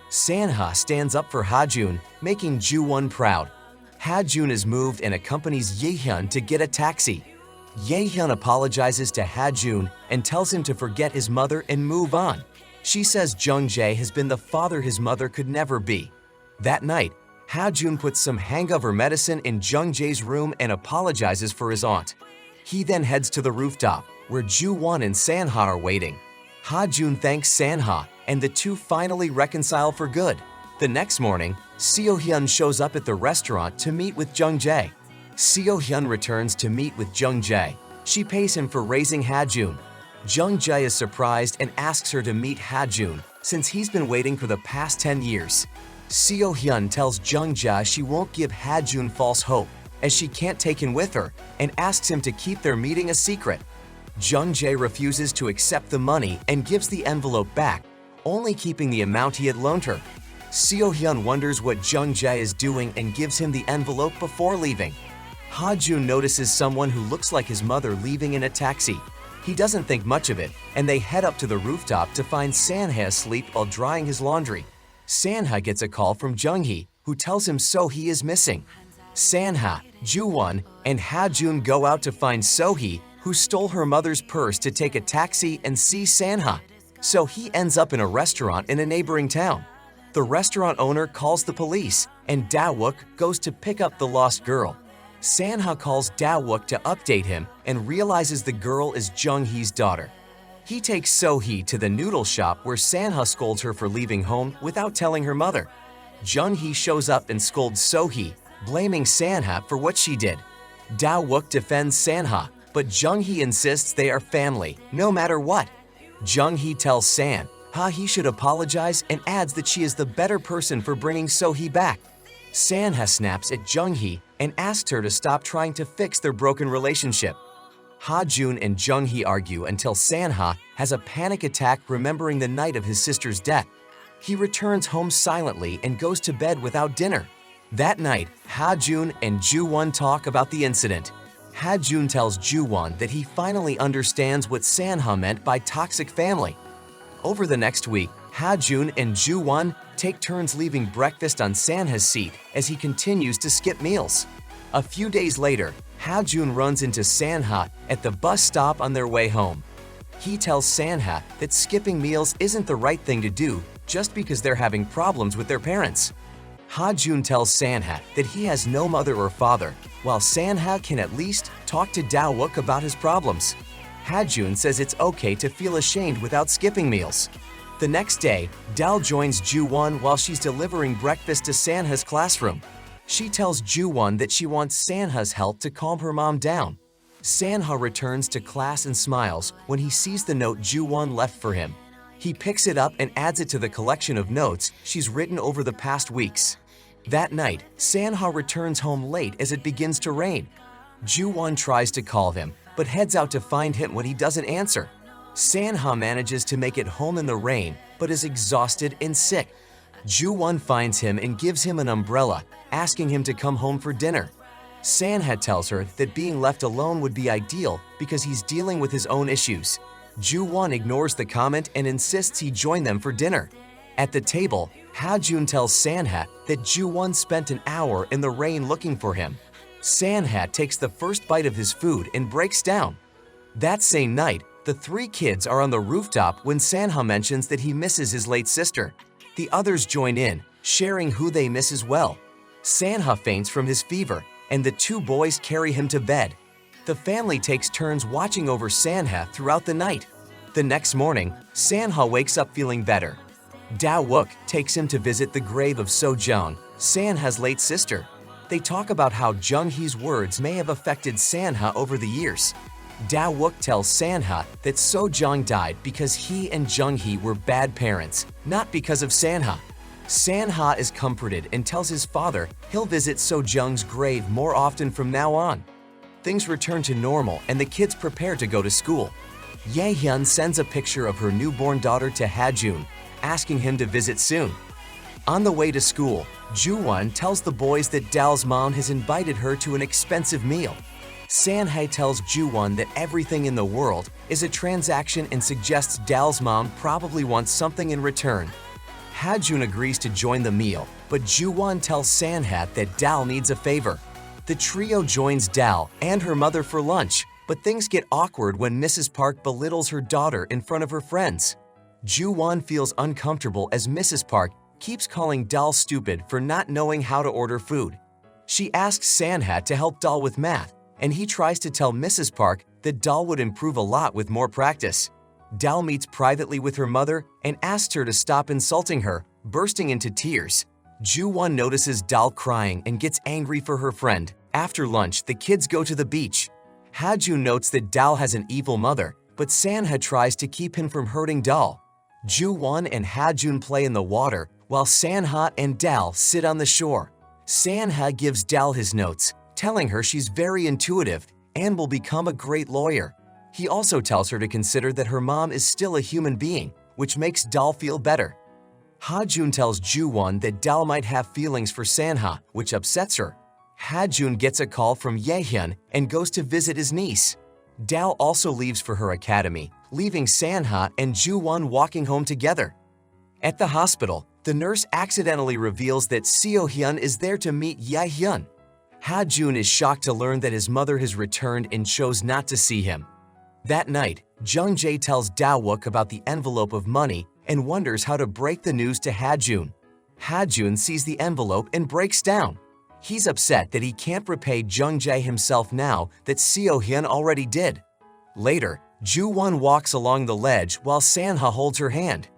Speaker 1: Sanha stands up for Ha-jun, making Ju-won proud. Ha-jun is moved and accompanies Ye-hyun to get a taxi. Ye-hyun apologizes to Ha-jun and tells him to forget his mother and move on. She says Jung-jae has been the father his mother could never be. That night, Ha-jun puts some hangover medicine in Jung-jae's room and apologizes for his aunt. He then heads to the rooftop, where Ju-won and Sanha are waiting. Ha-jun thanks Sanha, and the two finally reconcile for good. The next morning, Seo-hyun shows up at the restaurant to meet with Jung-jae. Seo-hyun returns to meet with Jung-jae. She pays him for raising Ha-jun. Jung-jae is surprised and asks her to meet Ha-jun, since he's been waiting for the past 10 years. Seo-hyun tells Jung-jae she won't give Ha-jun false hope, as she can't take him with her, and asks him to keep their meeting a secret. Jung-jae refuses to accept the money and gives the envelope back, only keeping the amount he had loaned her. Seo-hyun wonders what Jung-jae is doing and gives him the envelope before leaving. Ha-jun notices someone who looks like his mother leaving in a taxi. He doesn't think much of it, and they head up to the rooftop to find Sanha asleep while drying his laundry. Sanha gets a call from Jung-hee, who tells him So-hee is missing. Sanha, Ju-won, and Ha-jun go out to find So-hee, who stole her mother's purse to take a taxi and see Sanha. So he ends up in a restaurant in a neighboring town. The restaurant owner calls the police, and Da-wook goes to pick up the lost girl. Sanha calls Da-wook to update him and realizes the girl is Jung-hee's daughter. He takes So-hee to the noodle shop where Sanha scolds her for leaving home without telling her mother. Jung-hee shows up and scolds So-hee, blaming Sanha for what she did. Da-wook defends Sanha, but Jung-hee insists they are family, no matter what. Jung-hee tells Sanha he should apologize and adds that she is the better person for bringing So-hee back. Sanha snaps at Jung-hee and asks her to stop trying to fix their broken relationship. Ha-jun and Jung-hee argue until Sanha has a panic attack remembering the night of his sister's death. He returns home silently and goes to bed without dinner. That night, Ha-jun and Ju-won talk about the incident. Ha-jun tells Ju-won that he finally understands what Sanha meant by toxic family. Over the next week, Ha-jun and Ju-won take turns leaving breakfast on Sanha's seat as he continues to skip meals. A few days later, Ha-jun runs into Sanha at the bus stop on their way home. He tells Sanha that skipping meals isn't the right thing to do just because they're having problems with their parents. Ha-jun tells Sanha that he has no mother or father, while Sanha can at least talk to Da-wook about his problems. Ha-jun says it's okay to feel ashamed without skipping meals. The next day, Dal joins Ju-won while she's delivering breakfast to Sanha's classroom. She tells Ju-won that she wants Sanha's help to calm her mom down. Sanha returns to class and smiles when he sees the note Ju-won left for him. He picks it up and adds it to the collection of notes she's written over the past weeks. That night, Sanha returns home late as it begins to rain. Ju-won tries to call him, but heads out to find him when he doesn't answer. Sanha manages to make it home in the rain, but is exhausted and sick. Ju-won finds him and gives him an umbrella, asking him to come home for dinner. Sanha tells her that being left alone would be ideal because he's dealing with his own issues. Ju-won ignores the comment and insists he join them for dinner. At the table, Ha-jun tells Sanha that Ju-won spent an hour in the rain looking for him. Sanha takes the first bite of his food and breaks down. That same night, the three kids are on the rooftop when Sanha mentions that he misses his late sister. The others join in, sharing who they miss as well. Sanha faints from his fever, and the two boys carry him to bed. The family takes turns watching over Sanha throughout the night. The next morning, Sanha wakes up feeling better. Da-wook takes him to visit the grave of So-jung, Sanha's late sister. They talk about how Jung-hee's words may have affected Sanha over the years. Da-wook tells Sanha that So-jung died because he and Jung-hee were bad parents, not because of Sanha. Sanha is comforted and tells his father he'll visit So-jung's grave more often from now on. Things return to normal and the kids prepare to go to school. Ye-hyun sends a picture of her newborn daughter to Ha-jun, asking him to visit soon. On the way to school, Ju-won tells the boys that Dal's mom has invited her to an expensive meal. Sanhae tells Ju-won that everything in the world is a transaction and suggests Dal's mom probably wants something in return. Ha-jun agrees to join the meal, but Ju-won tells Sanha that Dal needs a favor. The trio joins Dal and her mother for lunch, but things get awkward when Mrs. Park belittles her daughter in front of her friends. Ju-won feels uncomfortable as Mrs. Park keeps calling Dal stupid for not knowing how to order food. She asks Sanha to help Dal with math, and he tries to tell Mrs. Park that Dal would improve a lot with more practice. Dal meets privately with her mother and asks her to stop insulting her, bursting into tears. Ju-won notices Dal crying and gets angry for her friend. After lunch, the kids go to the beach. Ha-jun notes that Dal has an evil mother, but Sanha tries to keep him from hurting Dal. Ju-won and Ha-jun play in the water, while Sanha and Dal sit on the shore. Sanha gives Dal his notes, telling her she's very intuitive and will become a great lawyer. He also tells her to consider that her mom is still a human being, which makes Dal feel better. Ha-jun tells Ju-won that Dal might have feelings for Sanha, which upsets her. Ha-jun gets a call from Ye-hyun and goes to visit his niece. Dal also leaves for her academy, leaving Sanha and Ju-won walking home together. At the hospital, The nurse accidentally reveals that Seo-hyun is there to meet Ye-hyun. Ha-jun is shocked to learn that his mother has returned and chose not to see him. That night, Jung-jae tells Da-wook about the envelope of money and wonders how to break the news to Ha-jun. Ha-jun sees the envelope and breaks down. He's upset that he can't repay Jung-jae himself now that Seo-hyun already did. Later, Ju-won walks along the ledge while San-ha holds her hand.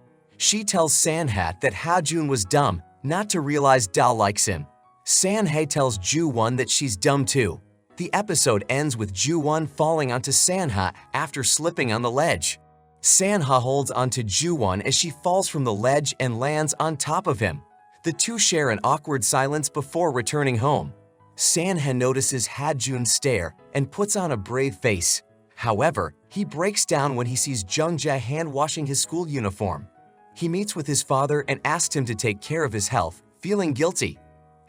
Speaker 1: She tells San-ha that Ha-jun was dumb not to realize Da likes him. San-ha tells Ju-won that she's dumb too. The episode ends with Ju-won falling onto San-ha after slipping on the ledge. San-ha holds onto Ju-won as she falls from the ledge and lands on top of him. The two share an awkward silence before returning home. San-ha notices Ha-jun stare and puts on a brave face. However, he breaks down when he sees Jung-jae hand-washing his school uniform. He meets with his father and asks him to take care of his health, feeling guilty.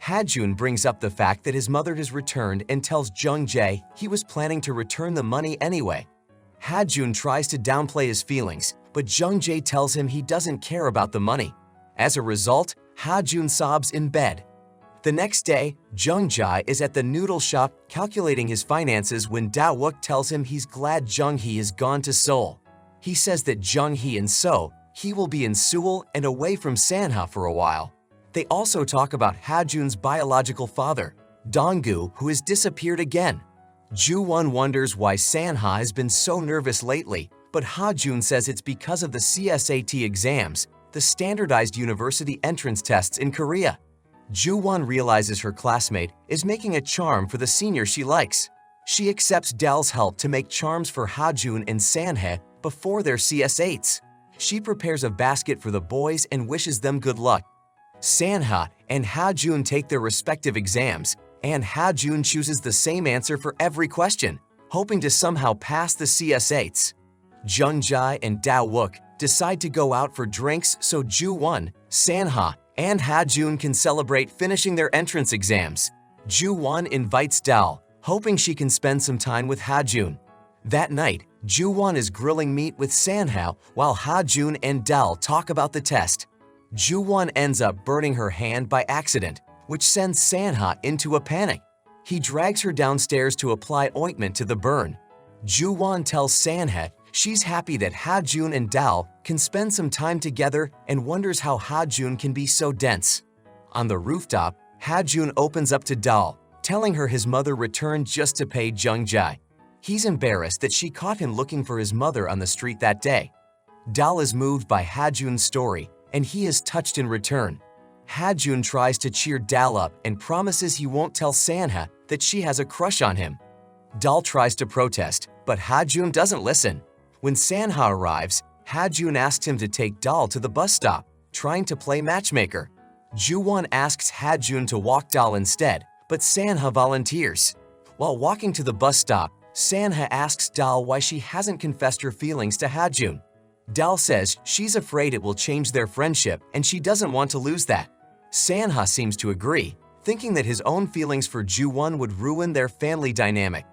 Speaker 1: Ha-jun brings up the fact that his mother has returned and tells Jung-jae he was planning to return the money anyway. Ha-jun tries to downplay his feelings, but Jung-jae tells him he doesn't care about the money. As a result, Ha-jun sobs in bed. The next day, Jung-jae is at the noodle shop calculating his finances when Da-wook tells him he's glad Jung-hee has gone to Seoul. He says that Jung-hee and he will be in Seoul and away from San-ha for a while. They also talk about Ha-jun's biological father, Dong-gu, who has disappeared again. Ju-won wonders why San-ha has been so nervous lately, but Ha-jun says it's because of the CSAT exams, the standardized university entrance tests in Korea. Ju-won realizes her classmate is making a charm for the senior she likes. She accepts Dal's help to make charms for Ha-jun and San-ha before their CS8s. She prepares a basket for the boys and wishes them good luck. San-ha and Ha-jun take their respective exams, and Ha-jun chooses the same answer for every question, hoping to somehow pass the CS8s. Jung-jae and Da-wook decide to go out for drinks so Ju-won, San-ha, and Ha-jun can celebrate finishing their entrance exams. Ju-won invites Dal, hoping she can spend some time with Ha-jun. That night, Ju-won is grilling meat with San-ha while Ha-jun and Dal talk about the test. Ju-won ends up burning her hand by accident, which sends San-ha into a panic. He drags her downstairs to apply ointment to the burn. Ju-won tells San-ha she's happy that Ha-jun and Dal can spend some time together and wonders how Ha-jun can be so dense. On the rooftop, Ha-jun opens up to Dal, telling her his mother returned just to pay Jung-jae. He's embarrassed that she caught him looking for his mother on the street that day. Dal is moved by Ha-jun's story, and he is touched in return. Ha-jun tries to cheer Dal up and promises he won't tell San-ha that she has a crush on him. Dal tries to protest, but Ha-jun doesn't listen. When San-ha arrives, Ha-jun asks him to take Dal to the bus stop, trying to play matchmaker. Ju-won asks Ha-jun to walk Dal instead, but San-ha volunteers. While walking to the bus stop, San-ha asks Dal why she hasn't confessed her feelings to Ha-jun. Dal says she's afraid it will change their friendship and she doesn't want to lose that. San-ha seems to agree, thinking that his own feelings for Ju-won would ruin their family dynamic.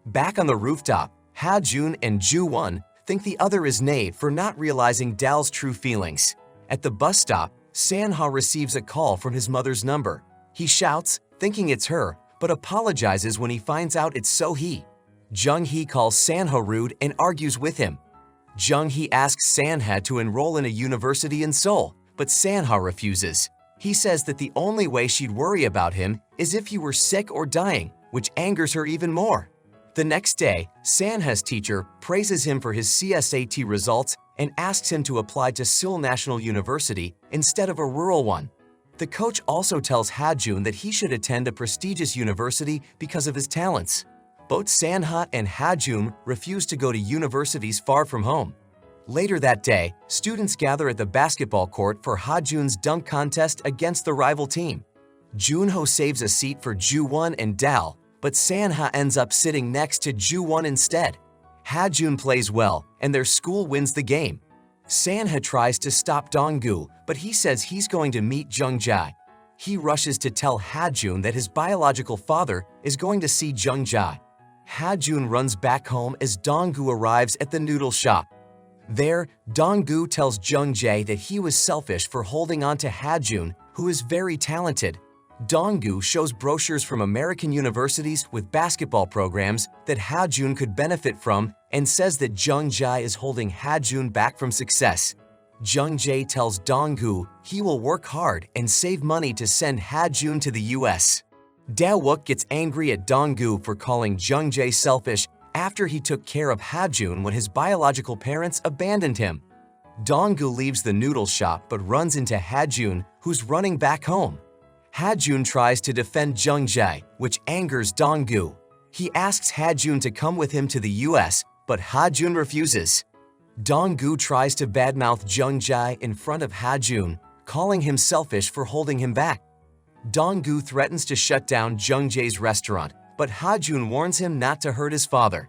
Speaker 1: Back on the rooftop, Ha-jun and Ju-won think the other is naive for not realizing Dal's true feelings. At the bus stop, San-ha receives a call from his mother's number. He shouts, thinking it's her, but apologizes when he finds out it's So-hee. Jung-hee calls San-ha rude and argues with him. Jung-hee asks San-ha to enroll in a university in Seoul, but San-ha refuses. He says that the only way she'd worry about him is if he were sick or dying, which angers her even more. The next day, San-ha's teacher praises him for his CSAT results and asks him to apply to Seoul National University instead of a rural one. The coach also tells Ha-jun that he should attend a prestigious university because of his talents. Both San-ha and Ha-jun refuse to go to universities far from home. Later that day, students gather at the basketball court for Ha-jun's dunk contest against the rival team. Junho saves a seat for Ju-won and Dal, but San-ha ends up sitting next to Ju-won instead. Ha-jun plays well, and their school wins the game. San-ha tries to stop Dong-gu, but he says he's going to meet Jung-jae. He rushes to tell Ha-jun that his biological father is going to see Jung-jae. Ha-jun runs back home as Dong-gu arrives at the noodle shop. There, Dong-gu tells Jung-jae that he was selfish for holding on to Ha-jun, who is very talented. Dong-gu shows brochures from American universities with basketball programs that Ha-jun could benefit from and says that Jung-jae is holding Ha-jun back from success. Jung-jae tells Dong-gu he will work hard and save money to send Ha-jun to the US. Da-wook gets angry at Dong-gu for calling Jung-jae selfish after he took care of Ha-jun when his biological parents abandoned him. Dong-gu leaves the noodle shop but runs into Ha-jun, who's running back home. Ha-jun tries to defend Jung-jae, which angers Dong-gu. He asks Ha-jun to come with him to the US, but Ha-jun refuses. Dong-gu tries to badmouth Jung-jae in front of Ha-jun, calling him selfish for holding him back. Dong-gu threatens to shut down Jung-jae's restaurant, but Ha-jun warns him not to hurt his father.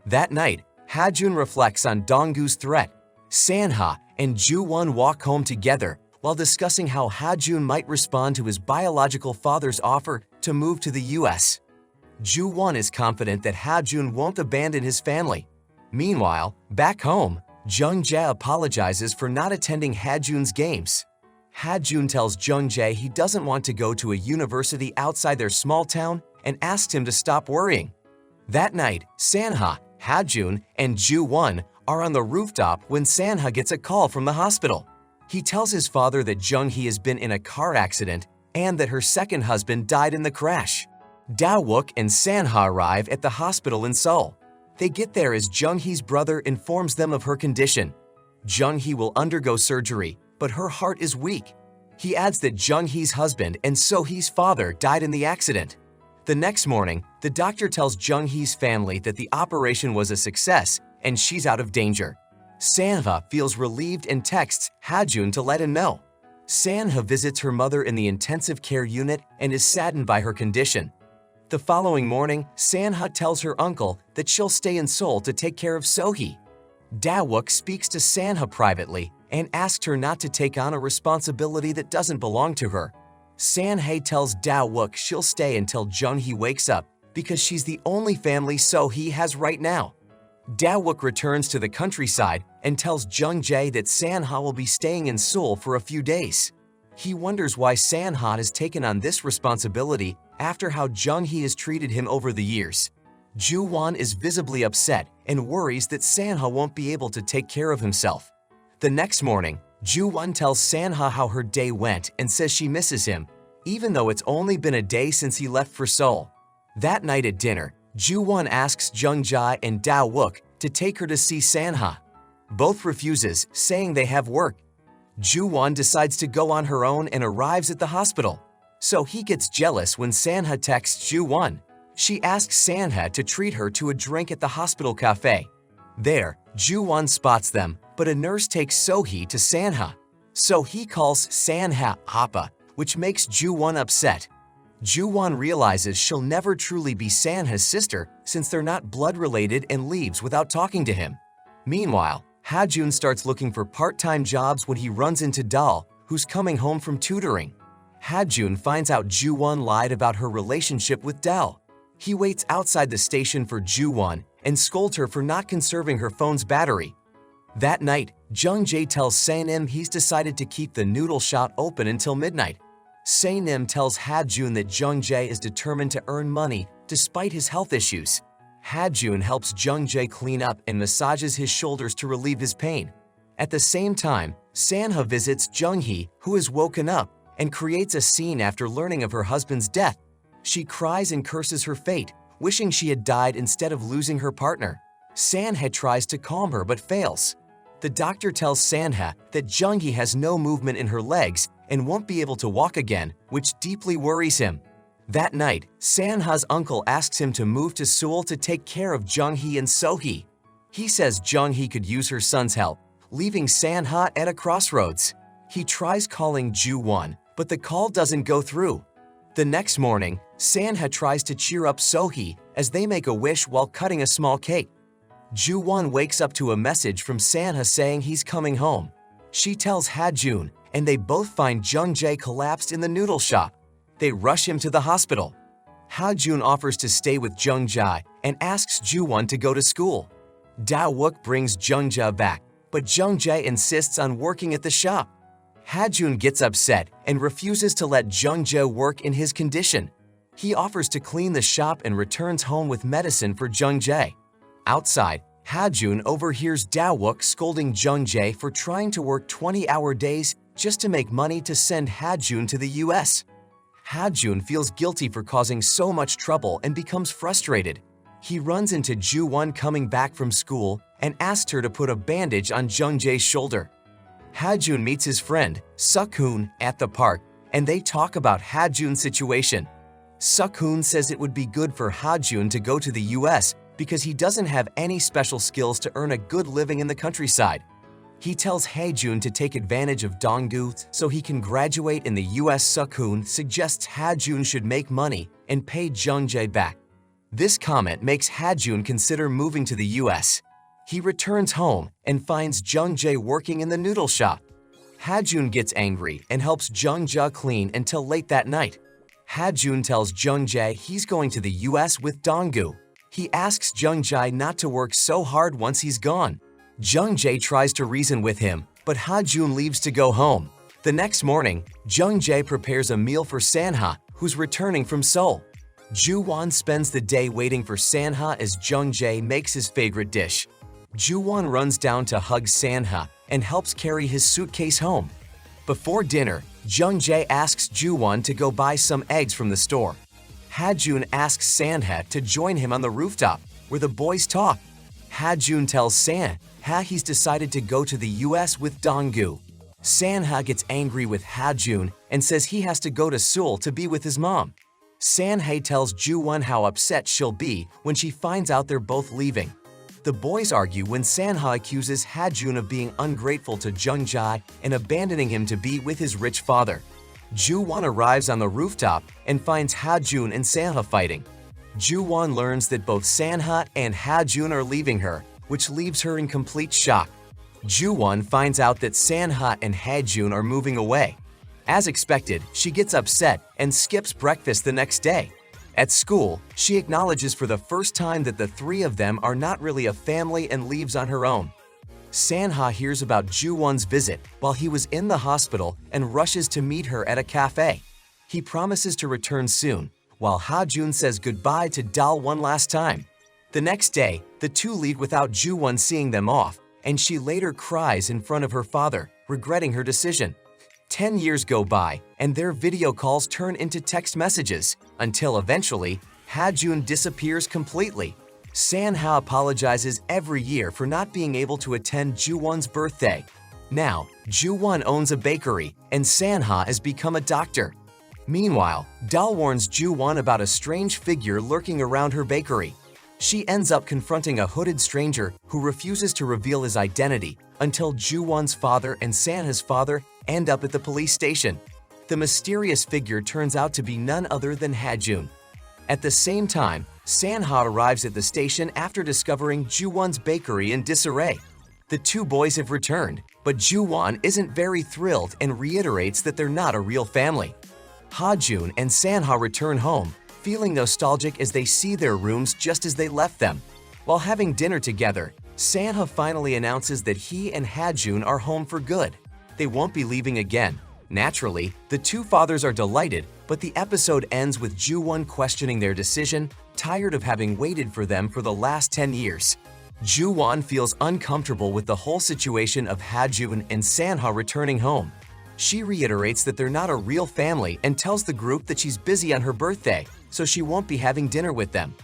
Speaker 1: That night, Ha-jun reflects on Dong-gu's threat. Sanha and Ju-won walk home together while discussing how Ha-jun might respond to his biological father's offer to move to the US. Ju-won is confident that Ha-jun won't abandon his family. Meanwhile, back home, Jung-jae apologizes for not attending Ha-jun's games. Ha-jun tells Jung-jae he doesn't want to go to a university outside their small town and asks him to stop worrying. That night, Sanha, Ha-jun, and Ju-won are on the rooftop when Sanha gets a call from the hospital. He tells his father that Jung-hee has been in a car accident and that her second husband died in the crash. Da-wook and Sanha arrive at the hospital in Seoul. They get there as Jung-hee's brother informs them of her condition. Jung-hee will undergo surgery, but her heart is weak. He adds that Jung-hee's husband and So-hee's father died in the accident. The next morning, the doctor tells Jung-hee's family that the operation was a success and she's out of danger. Sanha feels relieved and texts Ha-jun to let him know. Sanha visits her mother in the intensive care unit and is saddened by her condition. The following morning, Sanha tells her uncle that she'll stay in Seoul to take care of So-hee. Da-wook speaks to Sanha privately and asks her not to take on a responsibility that doesn't belong to her. Sanhae tells Da-wook she'll stay until Jung-hee wakes up because she's the only family So-hee has right now. Da-wook returns to the countryside and tells Jung-jae that Sanha will be staying in Seoul for a few days. He wonders why Sanha has taken on this responsibility after how Jung-hee has treated him over the years. Ju-won is visibly upset and worries that Sanha won't be able to take care of himself. The next morning, Ju-won tells Sanha how her day went and says she misses him, even though it's only been a day since he left for Seoul. That night at dinner, Ju-won asks Jung-jae and Da-wook to take her to see Sanha. Both refuses, saying they have work. Ju-won decides to go on her own and arrives at the hospital. So he gets jealous when Sanha texts Ju-won. She asks Sanha to treat her to a drink at the hospital cafe. There, Ju-won spots them, but a nurse takes So-hee to Sanha. So-hee calls Sanha Appa, which makes Ju-won upset. Ju-won realizes she'll never truly be Sanha's sister since they're not blood-related and leaves without talking to him. Meanwhile, Ha-jun starts looking for part-time jobs when he runs into Dal, who's coming home from tutoring. Ha-jun finds out Ju-won lied about her relationship with Dal. He waits outside the station for Ju-won and scolds her for not conserving her phone's battery. That night, Jung-jae tells Se-nim he's decided to keep the noodle shop open until midnight. Se-nim tells Ha-jun that Jung-jae is determined to earn money despite his health issues. Ha-jun helps Jung-jae clean up and massages his shoulders to relieve his pain. At the same time, Sanha visits Jung-hee, who has woken up, and creates a scene after learning of her husband's death. She cries and curses her fate, wishing she had died instead of losing her partner. Sanha tries to calm her but fails. The doctor tells Sanha that Jung-hee has no movement in her legs and won't be able to walk again, which deeply worries him. That night, Sanha's uncle asks him to move to Seoul to take care of Jung-hee and So-hee. He says Jung-hee could use her son's help, leaving Sanha at a crossroads. He tries calling Ju-won, but the call doesn't go through. The next morning, Sanha tries to cheer up So-hee as they make a wish while cutting a small cake. Ju-won wakes up to a message from Sanha saying he's coming home. She tells Ha-jun, and they both find Jung-jae collapsed in the noodle shop. They rush him to the hospital. Ha-jun offers to stay with Jung-jae and asks Ju-won to go to school. Da-wook brings Jung-jae back, but Jung-jae insists on working at the shop. Ha-jun gets upset and refuses to let Jung-jae work in his condition. He offers to clean the shop and returns home with medicine for Jung-jae. Outside, Ha-jun overhears Da-wook scolding Jung-jae for trying to work 20-hour days just to make money to send Ha-jun to the US. Ha-jun feels guilty for causing so much trouble and becomes frustrated. He runs into Ju-won coming back from school and asks her to put a bandage on Jung-jae's shoulder. Ha-jun meets his friend, Suk-hoon, at the park, and they talk about Ha-jun's situation. Suk-hoon says it would be good for Ha-jun to go to the US because he doesn't have any special skills to earn a good living in the countryside. He tells Ha-jun to take advantage of Donggu so he can graduate in the US. Suk-hoon suggests Ha-jun should make money and pay Jung-jae back. This comment makes Ha-jun consider moving to the US. He returns home and finds Jung-jae working in the noodle shop. Ha-jun gets angry and helps Jung-jae clean until late that night. Ha-jun tells Jung-jae he's going to the US with Donggu. He asks Jung-jae not to work so hard once he's gone. Jung-jae tries to reason with him, but Ha-jun leaves to go home. The next morning, Jung-jae prepares a meal for Sanha, who's returning from Seoul. Ju-won spends the day waiting for Sanha as Jung-jae makes his favorite dish. Ju-won runs down to hug Sanha and helps carry his suitcase home. Before dinner, Jung-jae asks Ju-won to go buy some eggs from the store. Ha-jun asks Sanha to join him on the rooftop, where the boys talk. Ha-jun tells Sanha he's decided to go to the US with Donggu. Sanha gets angry with Ha-jun and says he has to go to Seoul to be with his mom. Sanha tells Ju-won how upset she'll be when she finds out they're both leaving. The boys argue when Sanha accuses Ha-jun of being ungrateful to Jung-jae and abandoning him to be with his rich father. Ju-won arrives on the rooftop and finds Ha-jun and Sanha fighting. Ju-won learns that both Sanha and Ha-jun are leaving her, which leaves her in complete shock. Ju-won finds out that Sanha and Ha-jun are moving away. As expected, she gets upset and skips breakfast the next day. At school, she acknowledges for the first time that the three of them are not really a family and leaves on her own. Sanha hears about Ju-won's visit while he was in the hospital and rushes to meet her at a cafe. He promises to return soon, while Ha-jun says goodbye to Dal one last time. The next day, the two leave without Ju-won seeing them off, and she later cries in front of her father, regretting her decision. 10 years go by, and their video calls turn into text messages, until eventually, Ha-jun disappears completely. Sanha apologizes every year for not being able to attend Ju-won's birthday. Now, Ju-won owns a bakery, and Sanha has become a doctor. Meanwhile, Dal warns Ju-won about a strange figure lurking around her bakery. She ends up confronting a hooded stranger who refuses to reveal his identity until Ju-won's father and Sanha's father end up at the police station. The mysterious figure turns out to be none other than Ha-jun. At the same time, Sanha arrives at the station after discovering Ju-won's bakery in disarray. The two boys have returned, but Ju-won isn't very thrilled and reiterates that they're not a real family. Ha-jun and Sanha return home, feeling nostalgic as they see their rooms just as they left them. While having dinner together, Sanha finally announces that he and Ha-jun are home for good. They won't be leaving again. Naturally, the two fathers are delighted, but the episode ends with Ju-won questioning their decision, tired of having waited for them for the last 10 years. Ju-won feels uncomfortable with the whole situation of Ha-jun and Sanha returning home. She reiterates that they're not a real family and tells the group that she's busy on her birthday, so she won't be having dinner with them.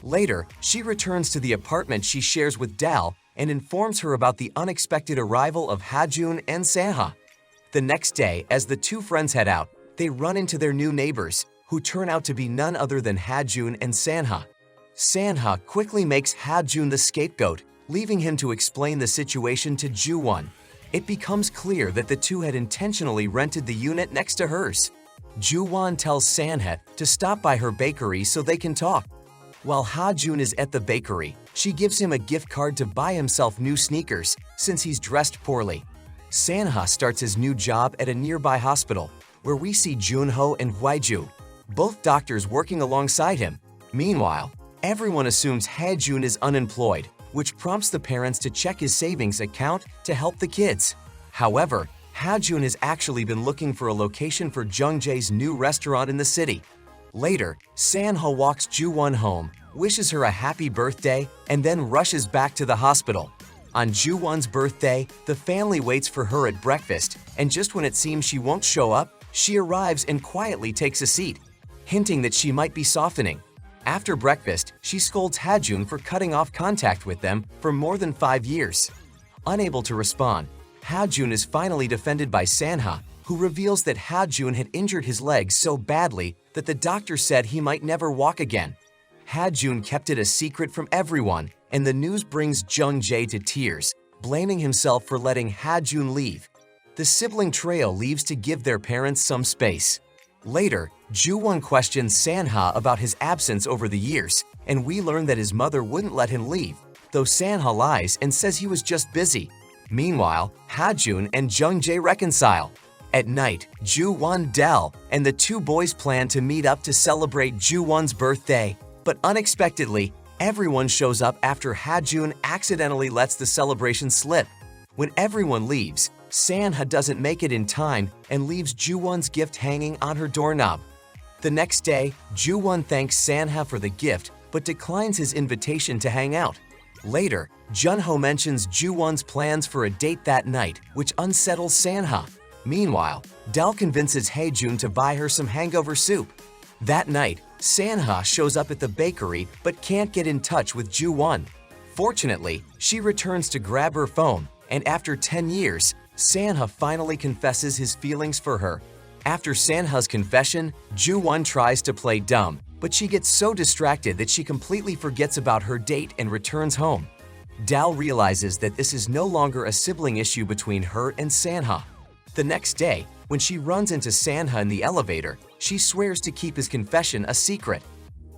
Speaker 1: Later, she returns to the apartment she shares with Dal and informs her about the unexpected arrival of Ha-jun and Sanha. The next day, as the two friends head out, they run into their new neighbors, who turn out to be none other than Ha-jun and Sanha. Sanha quickly makes Ha-jun the scapegoat, leaving him to explain the situation to Ju-won. It becomes clear that the two had intentionally rented the unit next to hers. Ju-won tells Sanha to stop by her bakery so they can talk. While Ha-jun is at the bakery, she gives him a gift card to buy himself new sneakers since he's dressed poorly. Sanha starts his new job at a nearby hospital, where we see Junho and Hwaiju, both doctors working alongside him. Meanwhile, everyone assumes Ha-jun is unemployed which prompts the parents to check his savings account to help the kids. However, Ha-jun has actually been looking for a location for Jung-jae's new restaurant in the city. Later, San-ha walks Ju-won home, wishes her a happy birthday, and then rushes back to the hospital. On Ju-won's birthday, the family waits for her at breakfast, and just when it seems she won't show up, she arrives and quietly takes a seat, hinting that she might be softening. After breakfast, she scolds Ha-jun for cutting off contact with them for more than 5 years. Unable to respond, Ha-jun is finally defended by San-ha, who reveals that Ha-jun had injured his leg so badly that the doctor said he might never walk again. Ha-jun kept it a secret from everyone, and the news brings Jung-jae to tears, blaming himself for letting Ha-jun leave. The sibling trio leaves to give their parents some space. Later, Ju-won questions San-ha about his absence over the years, and we learn that his mother wouldn't let him leave, though San-ha lies and says he was just busy. Meanwhile, Ha-jun and Jung-jae reconcile. At night, Ju-won, Del, and the two boys plan to meet up to celebrate Ju-won's birthday, but unexpectedly, everyone shows up after Ha-jun accidentally lets the celebration slip. When everyone leaves, San-ha doesn't make it in time and leaves Ju-won's gift hanging on her doorknob. The next day, Ju-won thanks San-ha for the gift but declines his invitation to hang out. Later, Jun-ho mentions Ju-won's plans for a date that night, which unsettles San-ha. Meanwhile, Del convinces Hae-jun to buy her some hangover soup. That night, San-ha shows up at the bakery but can't get in touch with Ju-won. Fortunately, she returns to grab her phone, and after 10 years, San-ha finally confesses his feelings for her. After San-ha's confession, Ju-won tries to play dumb, but she gets so distracted that she completely forgets about her date and returns home. Dal realizes that this is no longer a sibling issue between her and San-ha. The next day, when she runs into San-ha in the elevator, she swears to keep his confession a secret.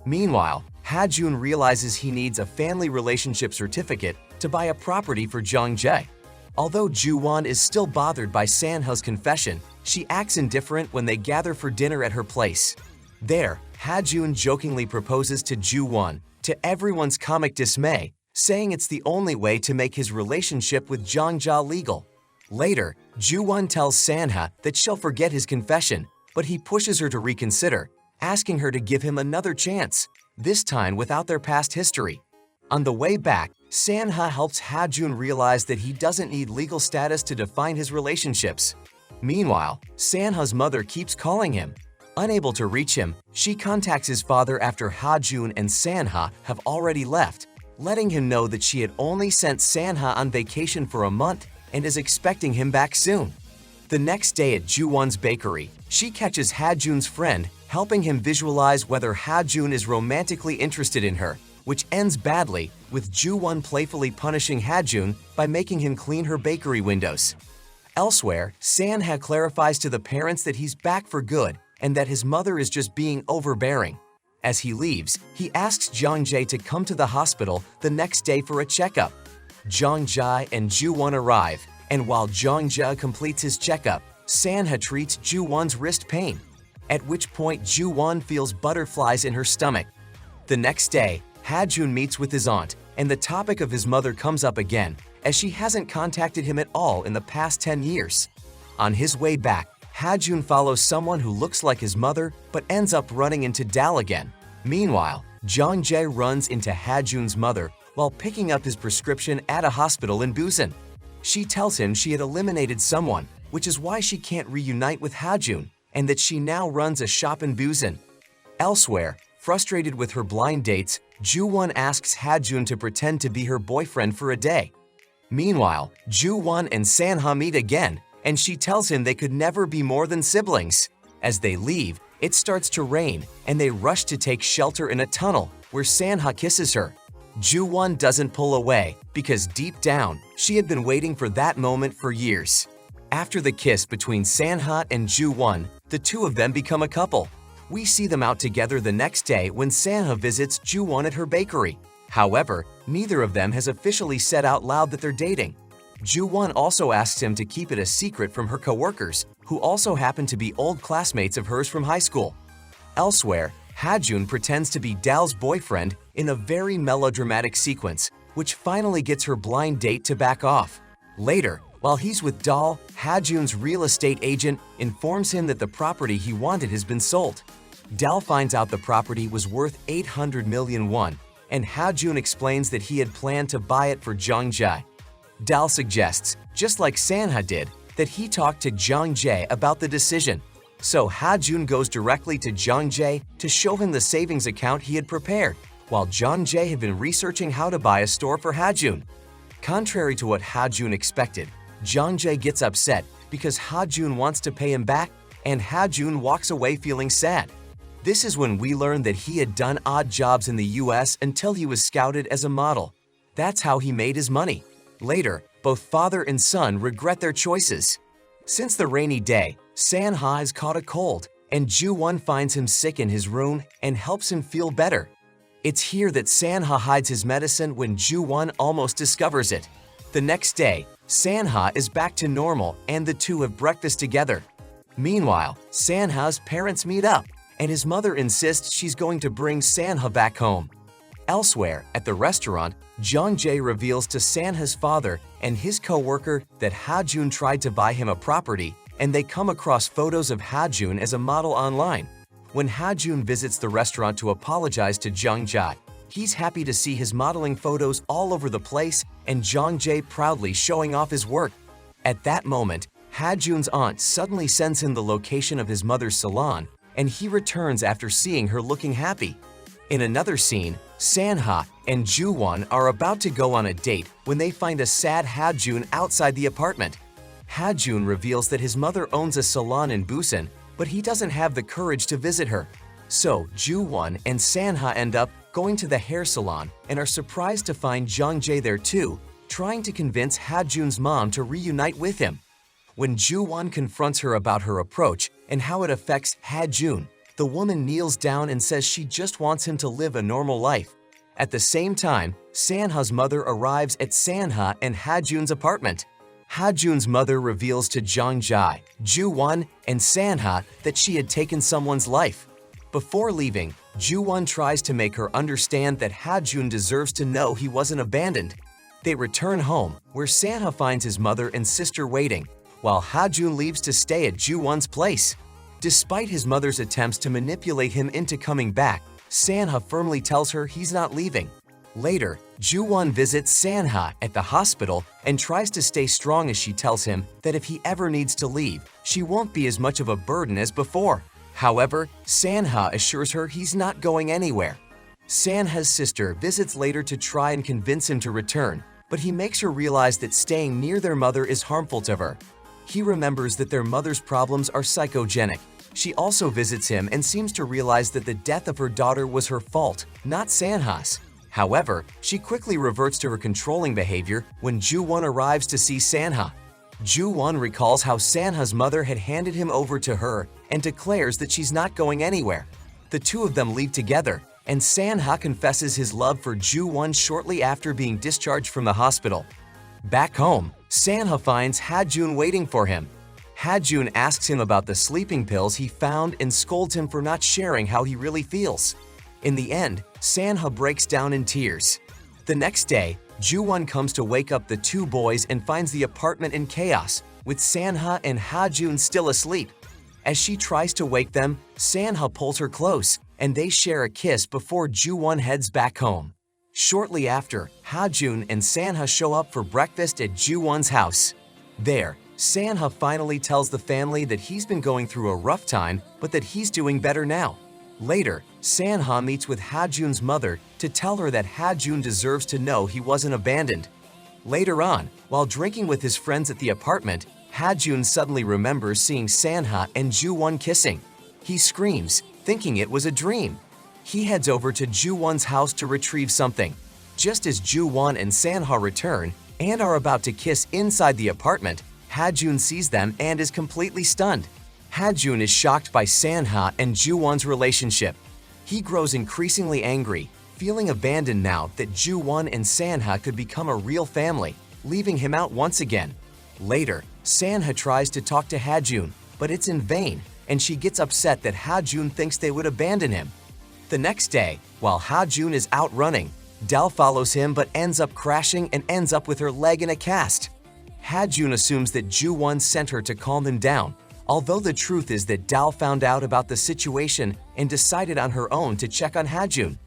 Speaker 1: Meanwhile, Ha-jun realizes he needs a family relationship certificate to buy a property for Jung-jae. Although Ju-won is still bothered by San-ha's confession, she acts indifferent when they gather for dinner at her place. There, Ha-jun jokingly proposes to Ju-won, to everyone's comic dismay, saying it's the only way to make his relationship with Jung-jae legal. Later, Ju-won tells San-ha that she'll forget his confession, but he pushes her to reconsider, asking her to give him another chance, this time without their past history. On the way back, San-ha helps Ha-jun realize that he doesn't need legal status to define his relationships. Meanwhile, San-ha's mother keeps calling him. Unable to reach him, she contacts his father after Ha-jun and San-ha have already left, letting him know that she had only sent San-ha on vacation for a month and is expecting him back soon. The next day at Ju-won's bakery, she catches Ha-jun's friend, helping him visualize whether Ha-jun is romantically interested in her, which ends badly, with Ju-won playfully punishing Ha-jun by making him clean her bakery windows. Elsewhere, San-ha clarifies to the parents that he's back for good and that his mother is just being overbearing. As he leaves, he asks Jung-jae to come to the hospital the next day for a checkup. Jung-jae and Ju-won arrive, and while Jung-jae completes his checkup, San-ha treats Ju-won's wrist pain, at which point Ju-won feels butterflies in her stomach. The next day, Ha-jun meets with his aunt, and the topic of his mother comes up again, as she hasn't contacted him at all in the past 10 years. On his way back, Ha-jun follows someone who looks like his mother but ends up running into Dal again. Meanwhile, Jung-jae runs into Ha-jun's mother while picking up his prescription at a hospital in Busan. She tells him she had eliminated someone, which is why she can't reunite with Ha-jun, and that she now runs a shop in Busan. Elsewhere, frustrated with her blind dates, Ju-won asks Ha-jun to pretend to be her boyfriend for a day. Meanwhile, Ju-won and San-ha meet again, and she tells him they could never be more than siblings. As they leave, it starts to rain, and they rush to take shelter in a tunnel, where San-ha kisses her. Ju-won doesn't pull away, because deep down, she had been waiting for that moment for years. After the kiss between San-ha and Ju-won, the two of them become a couple. We see them out together the next day when San-ha visits Ju-won at her bakery. However, neither of them has officially said out loud that they're dating. Ju-won also asks him to keep it a secret from her coworkers, who also happen to be old classmates of hers from high school. Elsewhere, Ha-jun pretends to be Dal's boyfriend in a very melodramatic sequence, which finally gets her blind date to back off. Later, while he's with Dahl, Ha-jun's real estate agent informs him that the property he wanted has been sold. Dahl finds out the property was worth 800 million won, and Ha-jun explains that he had planned to buy it for Jung-jae. Dahl suggests, just like Sanha did, that he talk to Jung-jae about the decision. So Ha-jun goes directly to Jung-jae to show him the savings account he had prepared, while Jung-jae had been researching how to buy a store for Ha-jun. Contrary to what Ha-jun expected, Jung-jae gets upset because Ha-jun wants to pay him back, and Ha-jun walks away feeling sad. This is when we learn that he had done odd jobs in the US until he was scouted as a model. That's how he made his money. Later, both father and son regret their choices. Since the rainy day, Sanha has caught a cold, and Ju-won finds him sick in his room and helps him feel better. It's here that Sanha hides his medicine when Ju-won almost discovers it. The next day, Sanha is back to normal and the two have breakfast together. Meanwhile, Sanha's parents meet up, and his mother insists she's going to bring Sanha back home. Elsewhere, at the restaurant, Jung-jae reveals to Sanha's father and his co-worker that Ha-jun tried to buy him a property, and they come across photos of Ha-jun as a model online. When Ha-jun visits the restaurant to apologize to Jung-jae, he's happy to see his modeling photos all over the place and Jung-jae proudly showing off his work. At that moment, Ha-jun's aunt suddenly sends him the location of his mother's salon, and he returns after seeing her looking happy. In another scene, Sanha and Ju-won are about to go on a date when they find a sad Ha-jun outside the apartment. Ha-jun reveals that his mother owns a salon in Busan, but he doesn't have the courage to visit her. So Ju-won and Sanha end up going to the hair salon and are surprised to find Jung-jae there too, trying to convince Ha-jun's mom to reunite with him. When Ju-won confronts her about her approach and how it affects Ha-jun, the woman kneels down and says she just wants him to live a normal life. At the same time, Sanha's mother arrives at Sanha and Ha-jun's apartment. Ha-jun's mother reveals to Jung-jae, Ju-won, and Sanha that she had taken someone's life. Before leaving, Ju-won tries to make her understand that Ha-jun deserves to know he wasn't abandoned. They return home, where Sanha finds his mother and sister waiting, while Ha-jun leaves to stay at Ju-won's place. Despite his mother's attempts to manipulate him into coming back, Sanha firmly tells her he's not leaving. Later, Ju-won visits Sanha at the hospital and tries to stay strong as she tells him that if he ever needs to leave, she won't be as much of a burden as before. However, Sanha assures her he's not going anywhere. Sanha's sister visits later to try and convince him to return, but he makes her realize that staying near their mother is harmful to her. He remembers that their mother's problems are psychogenic. She also visits him and seems to realize that the death of her daughter was her fault, not Sanha's. However, she quickly reverts to her controlling behavior when Ju-won arrives to see Sanha. Ju-won recalls how Sanha's mother had handed him over to her and declares that she's not going anywhere. The two of them leave together, and Sanha confesses his love for Ju-won shortly after being discharged from the hospital. Back home, Sanha finds Ha-jun waiting for him. Ha-jun asks him about the sleeping pills he found and scolds him for not sharing how he really feels. In the end, Sanha breaks down in tears. The next day, Ju-won comes to wake up the two boys and finds the apartment in chaos, with Sanha and Ha-jun still asleep. As she tries to wake them, Sanha pulls her close, and they share a kiss before Ju-won heads back home. Shortly after, Ha-jun and Sanha show up for breakfast at Ju-won's house. There, Sanha finally tells the family that he's been going through a rough time, but that he's doing better now. Later, Sanha meets with Ha-jun's mother to tell her that Ha-jun deserves to know he wasn't abandoned. Later on, while drinking with his friends at the apartment, Ha-jun suddenly remembers seeing Sanha and Ju-won kissing. He screams, thinking it was a dream. He heads over to Ju-won's house to retrieve something. Just as Ju-won and Sanha return and are about to kiss inside the apartment, Ha-jun sees them and is completely stunned. Ha-jun is shocked by Sanha and Ju-won's relationship. He grows increasingly angry, feeling abandoned now that Ju-won and Sanha could become a real family, leaving him out once again. Later, Sanha tries to talk to Ha-jun, but it's in vain, and she gets upset that Ha-jun thinks they would abandon him. The next day, while Ha-jun is out running, Dal follows him but ends up crashing and ends up with her leg in a cast. Ha-jun assumes that Ju-won sent her to calm him down, although the truth is that Dal found out about the situation and decided on her own to check on Ha-jun.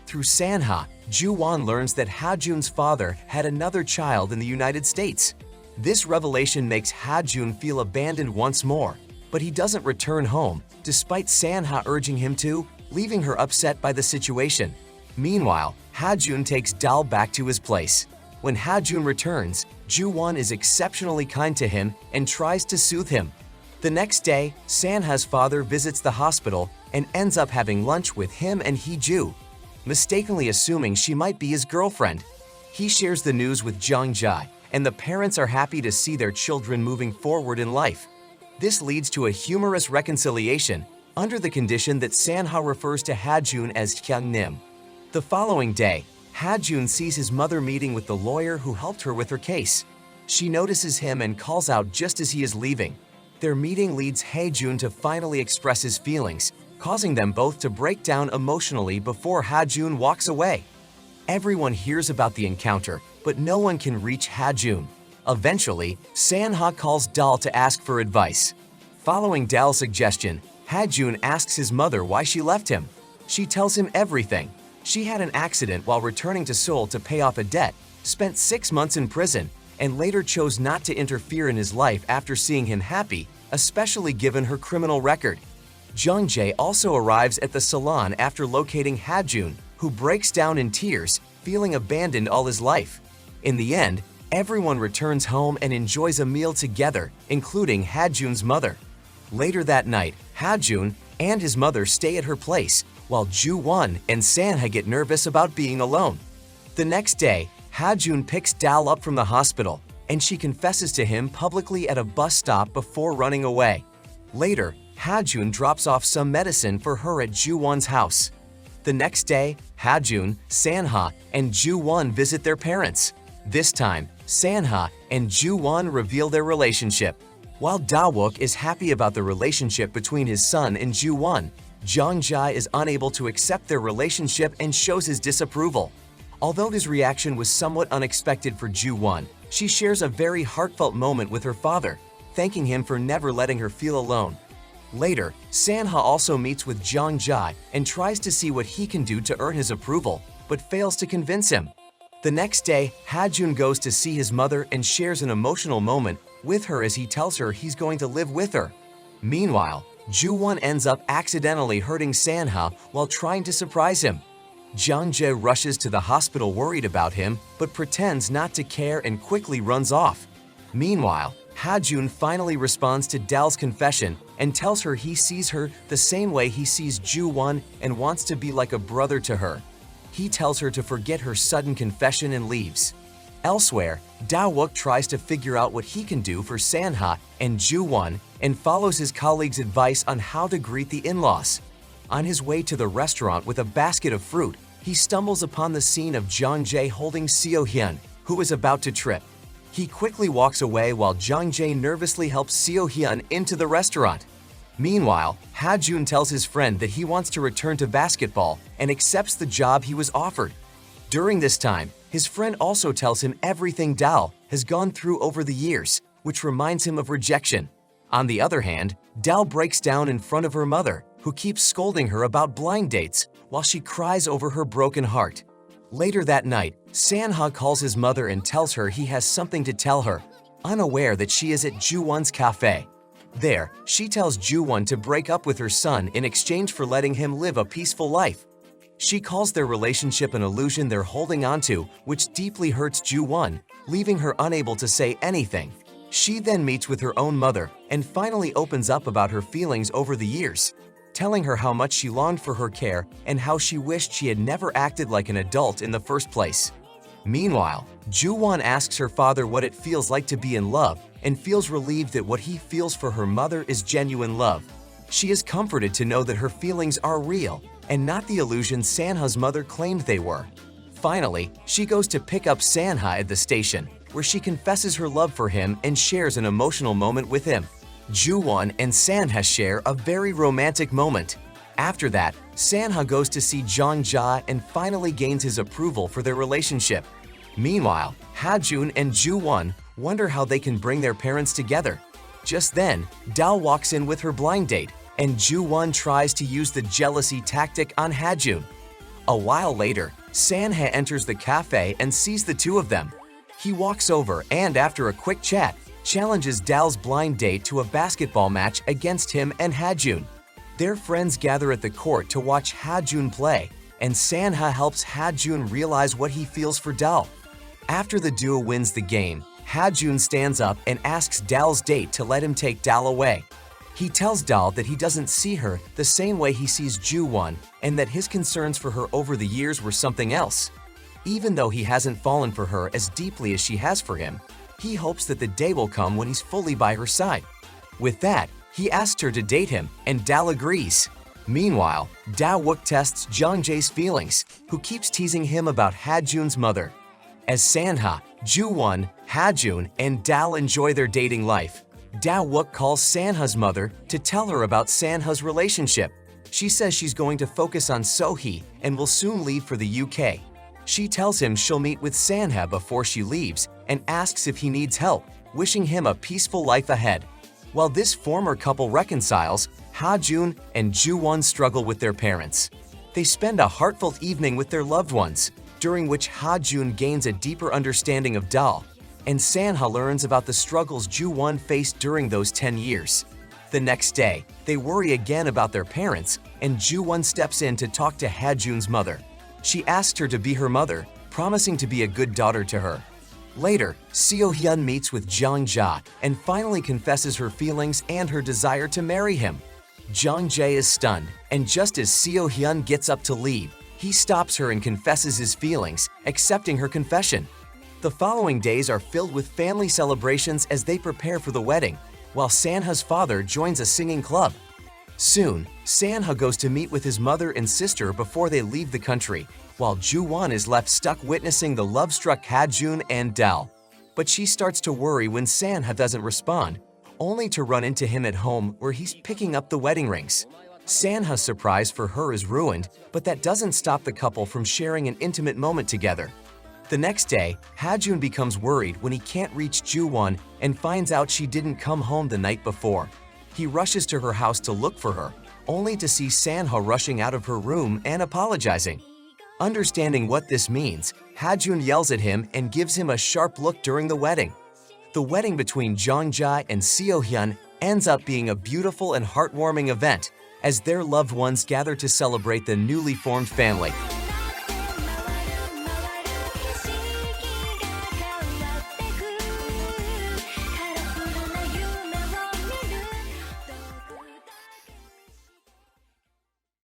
Speaker 1: Through Sanha, Ju-won learns that Ha-jun's father had another child in the United States. This revelation makes Ha-jun feel abandoned once more, but he doesn't return home, despite Sanha urging him to, leaving her upset by the situation. Meanwhile, Ha-jun takes Dal back to his place. When Ha-jun returns, Ju-won is exceptionally kind to him and tries to soothe him. The next day, Sanha's father visits the hospital and ends up having lunch with him and Hee-ju, mistakenly assuming she might be his girlfriend. He shares the news with Jung-jae, and the parents are happy to see their children moving forward in life. This leads to a humorous reconciliation, under the condition that Sanha refers to Ha-jun as Hyung-nim. The following day, Ha-jun sees his mother meeting with the lawyer who helped her with her case. She notices him and calls out just as he is leaving. Their meeting leads Ha-jun to finally express his feelings, causing them both to break down emotionally before Ha-jun walks away. Everyone hears about the encounter, but no one can reach Ha-jun. Eventually, Sanha calls Dal to ask for advice. Following Dal's suggestion, Ha-jun asks his mother why she left him. She tells him everything. She had an accident while returning to Seoul to pay off a debt, spent 6 months in prison, and later chose not to interfere in his life after seeing him happy, especially given her criminal record. Jung-jae also arrives at the salon after locating Ha-jun, who breaks down in tears, feeling abandoned all his life. In the end, everyone returns home and enjoys a meal together, including Ha-jun's mother. Later that night, Ha-jun and his mother stay at her place, while Ju-won and Sanha get nervous about being alone. The next day, Ha-jun picks Dal up from the hospital, and she confesses to him publicly at a bus stop before running away. Later, Ha-jun drops off some medicine for her at Ju-won's house. The next day, Ha-jun, Sanha, and Ju-won visit their parents. This time, Sanha and Ju-won reveal their relationship. While Da-wook is happy about the relationship between his son and Ju-won, Jung-jae is unable to accept their relationship and shows his disapproval. Although his reaction was somewhat unexpected for Ju-won, she shares a very heartfelt moment with her father, thanking him for never letting her feel alone. Later, Sanha also meets with Jung-jae and tries to see what he can do to earn his approval, but fails to convince him. The next day, Ha-jun goes to see his mother and shares an emotional moment with her as he tells her he's going to live with her. Meanwhile, Ju-won ends up accidentally hurting Sanha while trying to surprise him. Jung-jae rushes to the hospital worried about him, but pretends not to care and quickly runs off. Meanwhile, Ha-jun finally responds to Dal's confession and tells her he sees her the same way he sees Ju-won and wants to be like a brother to her. He tells her to forget her sudden confession and leaves. Elsewhere, Da-wook tries to figure out what he can do for Sanha and Ju-won and follows his colleague's advice on how to greet the in-laws. On his way to the restaurant with a basket of fruit, he stumbles upon the scene of Jung-jae holding Seo-hyun, who is about to trip. He quickly walks away while Jung-jae nervously helps Seo-hyun into the restaurant. Meanwhile, Ha-jun tells his friend that he wants to return to basketball and accepts the job he was offered. During this time, his friend also tells him everything Dal has gone through over the years, which reminds him of rejection. On the other hand, Dal breaks down in front of her mother, who keeps scolding her about blind dates while she cries over her broken heart. Later that night, Sanha calls his mother and tells her he has something to tell her, unaware that she is at Ju-won's cafe. There, she tells Ju-won to break up with her son in exchange for letting him live a peaceful life. She calls their relationship an illusion they're holding onto, which deeply hurts Ju-won, leaving her unable to say anything. She then meets with her own mother and finally opens up about her feelings over the years, telling her how much she longed for her care and how she wished she had never acted like an adult in the first place. Meanwhile, Ju-won asks her father what it feels like to be in love and feels relieved that what he feels for her mother is genuine love. She is comforted to know that her feelings are real and not the illusion Sanha's mother claimed they were. Finally, she goes to pick up Sanha at the station, where she confesses her love for him and shares an emotional moment with him. Ju-won and Sanha share a very romantic moment. After that, Sanha goes to see Jongja and finally gains his approval for their relationship. Meanwhile, Hajun and Ju-won wonder how they can bring their parents together. Just then, Dal walks in with her blind date, and Ju-won tries to use the jealousy tactic on Hajun. A while later, Sanha enters the cafe and sees the two of them. He walks over and, after a quick chat, challenges Dal's blind date to a basketball match against him and Hajun. Their friends gather at the court to watch Hajun play, and Sanha helps Hajun realize what he feels for Dal. After the duo wins the game, Hajun stands up and asks Dal's date to let him take Dal away. He tells Dal that he doesn't see her the same way he sees Ju-won and that his concerns for her over the years were something else. Even though he hasn't fallen for her as deeply as she has for him, he hopes that the day will come when he's fully by her side. With that, he asks her to date him, and Dal agrees. Meanwhile, Da-wook tests Jongjae's feelings, who keeps teasing him about Hajun's mother. As Sanha, Ju-won, Hajun, and Dal enjoy their dating life, Da-wook calls Sanha's mother to tell her about Sanha's relationship. She says she's going to focus on Sohee and will soon leave for the UK. She tells him she'll meet with Sanha before she leaves and asks if he needs help, wishing him a peaceful life ahead. While this former couple reconciles, Hajun and Ju-won struggle with their parents. They spend a heartfelt evening with their loved ones, during which Hajun gains a deeper understanding of Dal, and Sanha learns about the struggles Ju-won faced during those 10 years. The next day, they worry again about their parents, and Ju-won steps in to talk to Hajun's mother. She asks her to be her mother, promising to be a good daughter to her. Later, Seo-hyun meets with Jongja and finally confesses her feelings and her desire to marry him. Jongjae is stunned, and just as Seo-hyun gets up to leave, he stops her and confesses his feelings, accepting her confession. The following days are filled with family celebrations as they prepare for the wedding, while Sanha's father joins a singing club. Soon, Sanha goes to meet with his mother and sister before they leave the country, while Ju-won is left stuck witnessing the love-struck Hajun and Dal. But she starts to worry when Sanha doesn't respond, only to run into him at home where he's picking up the wedding rings. Sanha's surprise for her is ruined, but that doesn't stop the couple from sharing an intimate moment together. The next day, Hajun becomes worried when he can't reach Ju-won and finds out she didn't come home the night before. He rushes to her house to look for her, only to see Sanha rushing out of her room and apologizing. Understanding what this means, Hajun yells at him and gives him a sharp look during the wedding. The wedding between Jongjae and Seo-hyun ends up being a beautiful and heartwarming event as their loved ones gather to celebrate the newly formed family.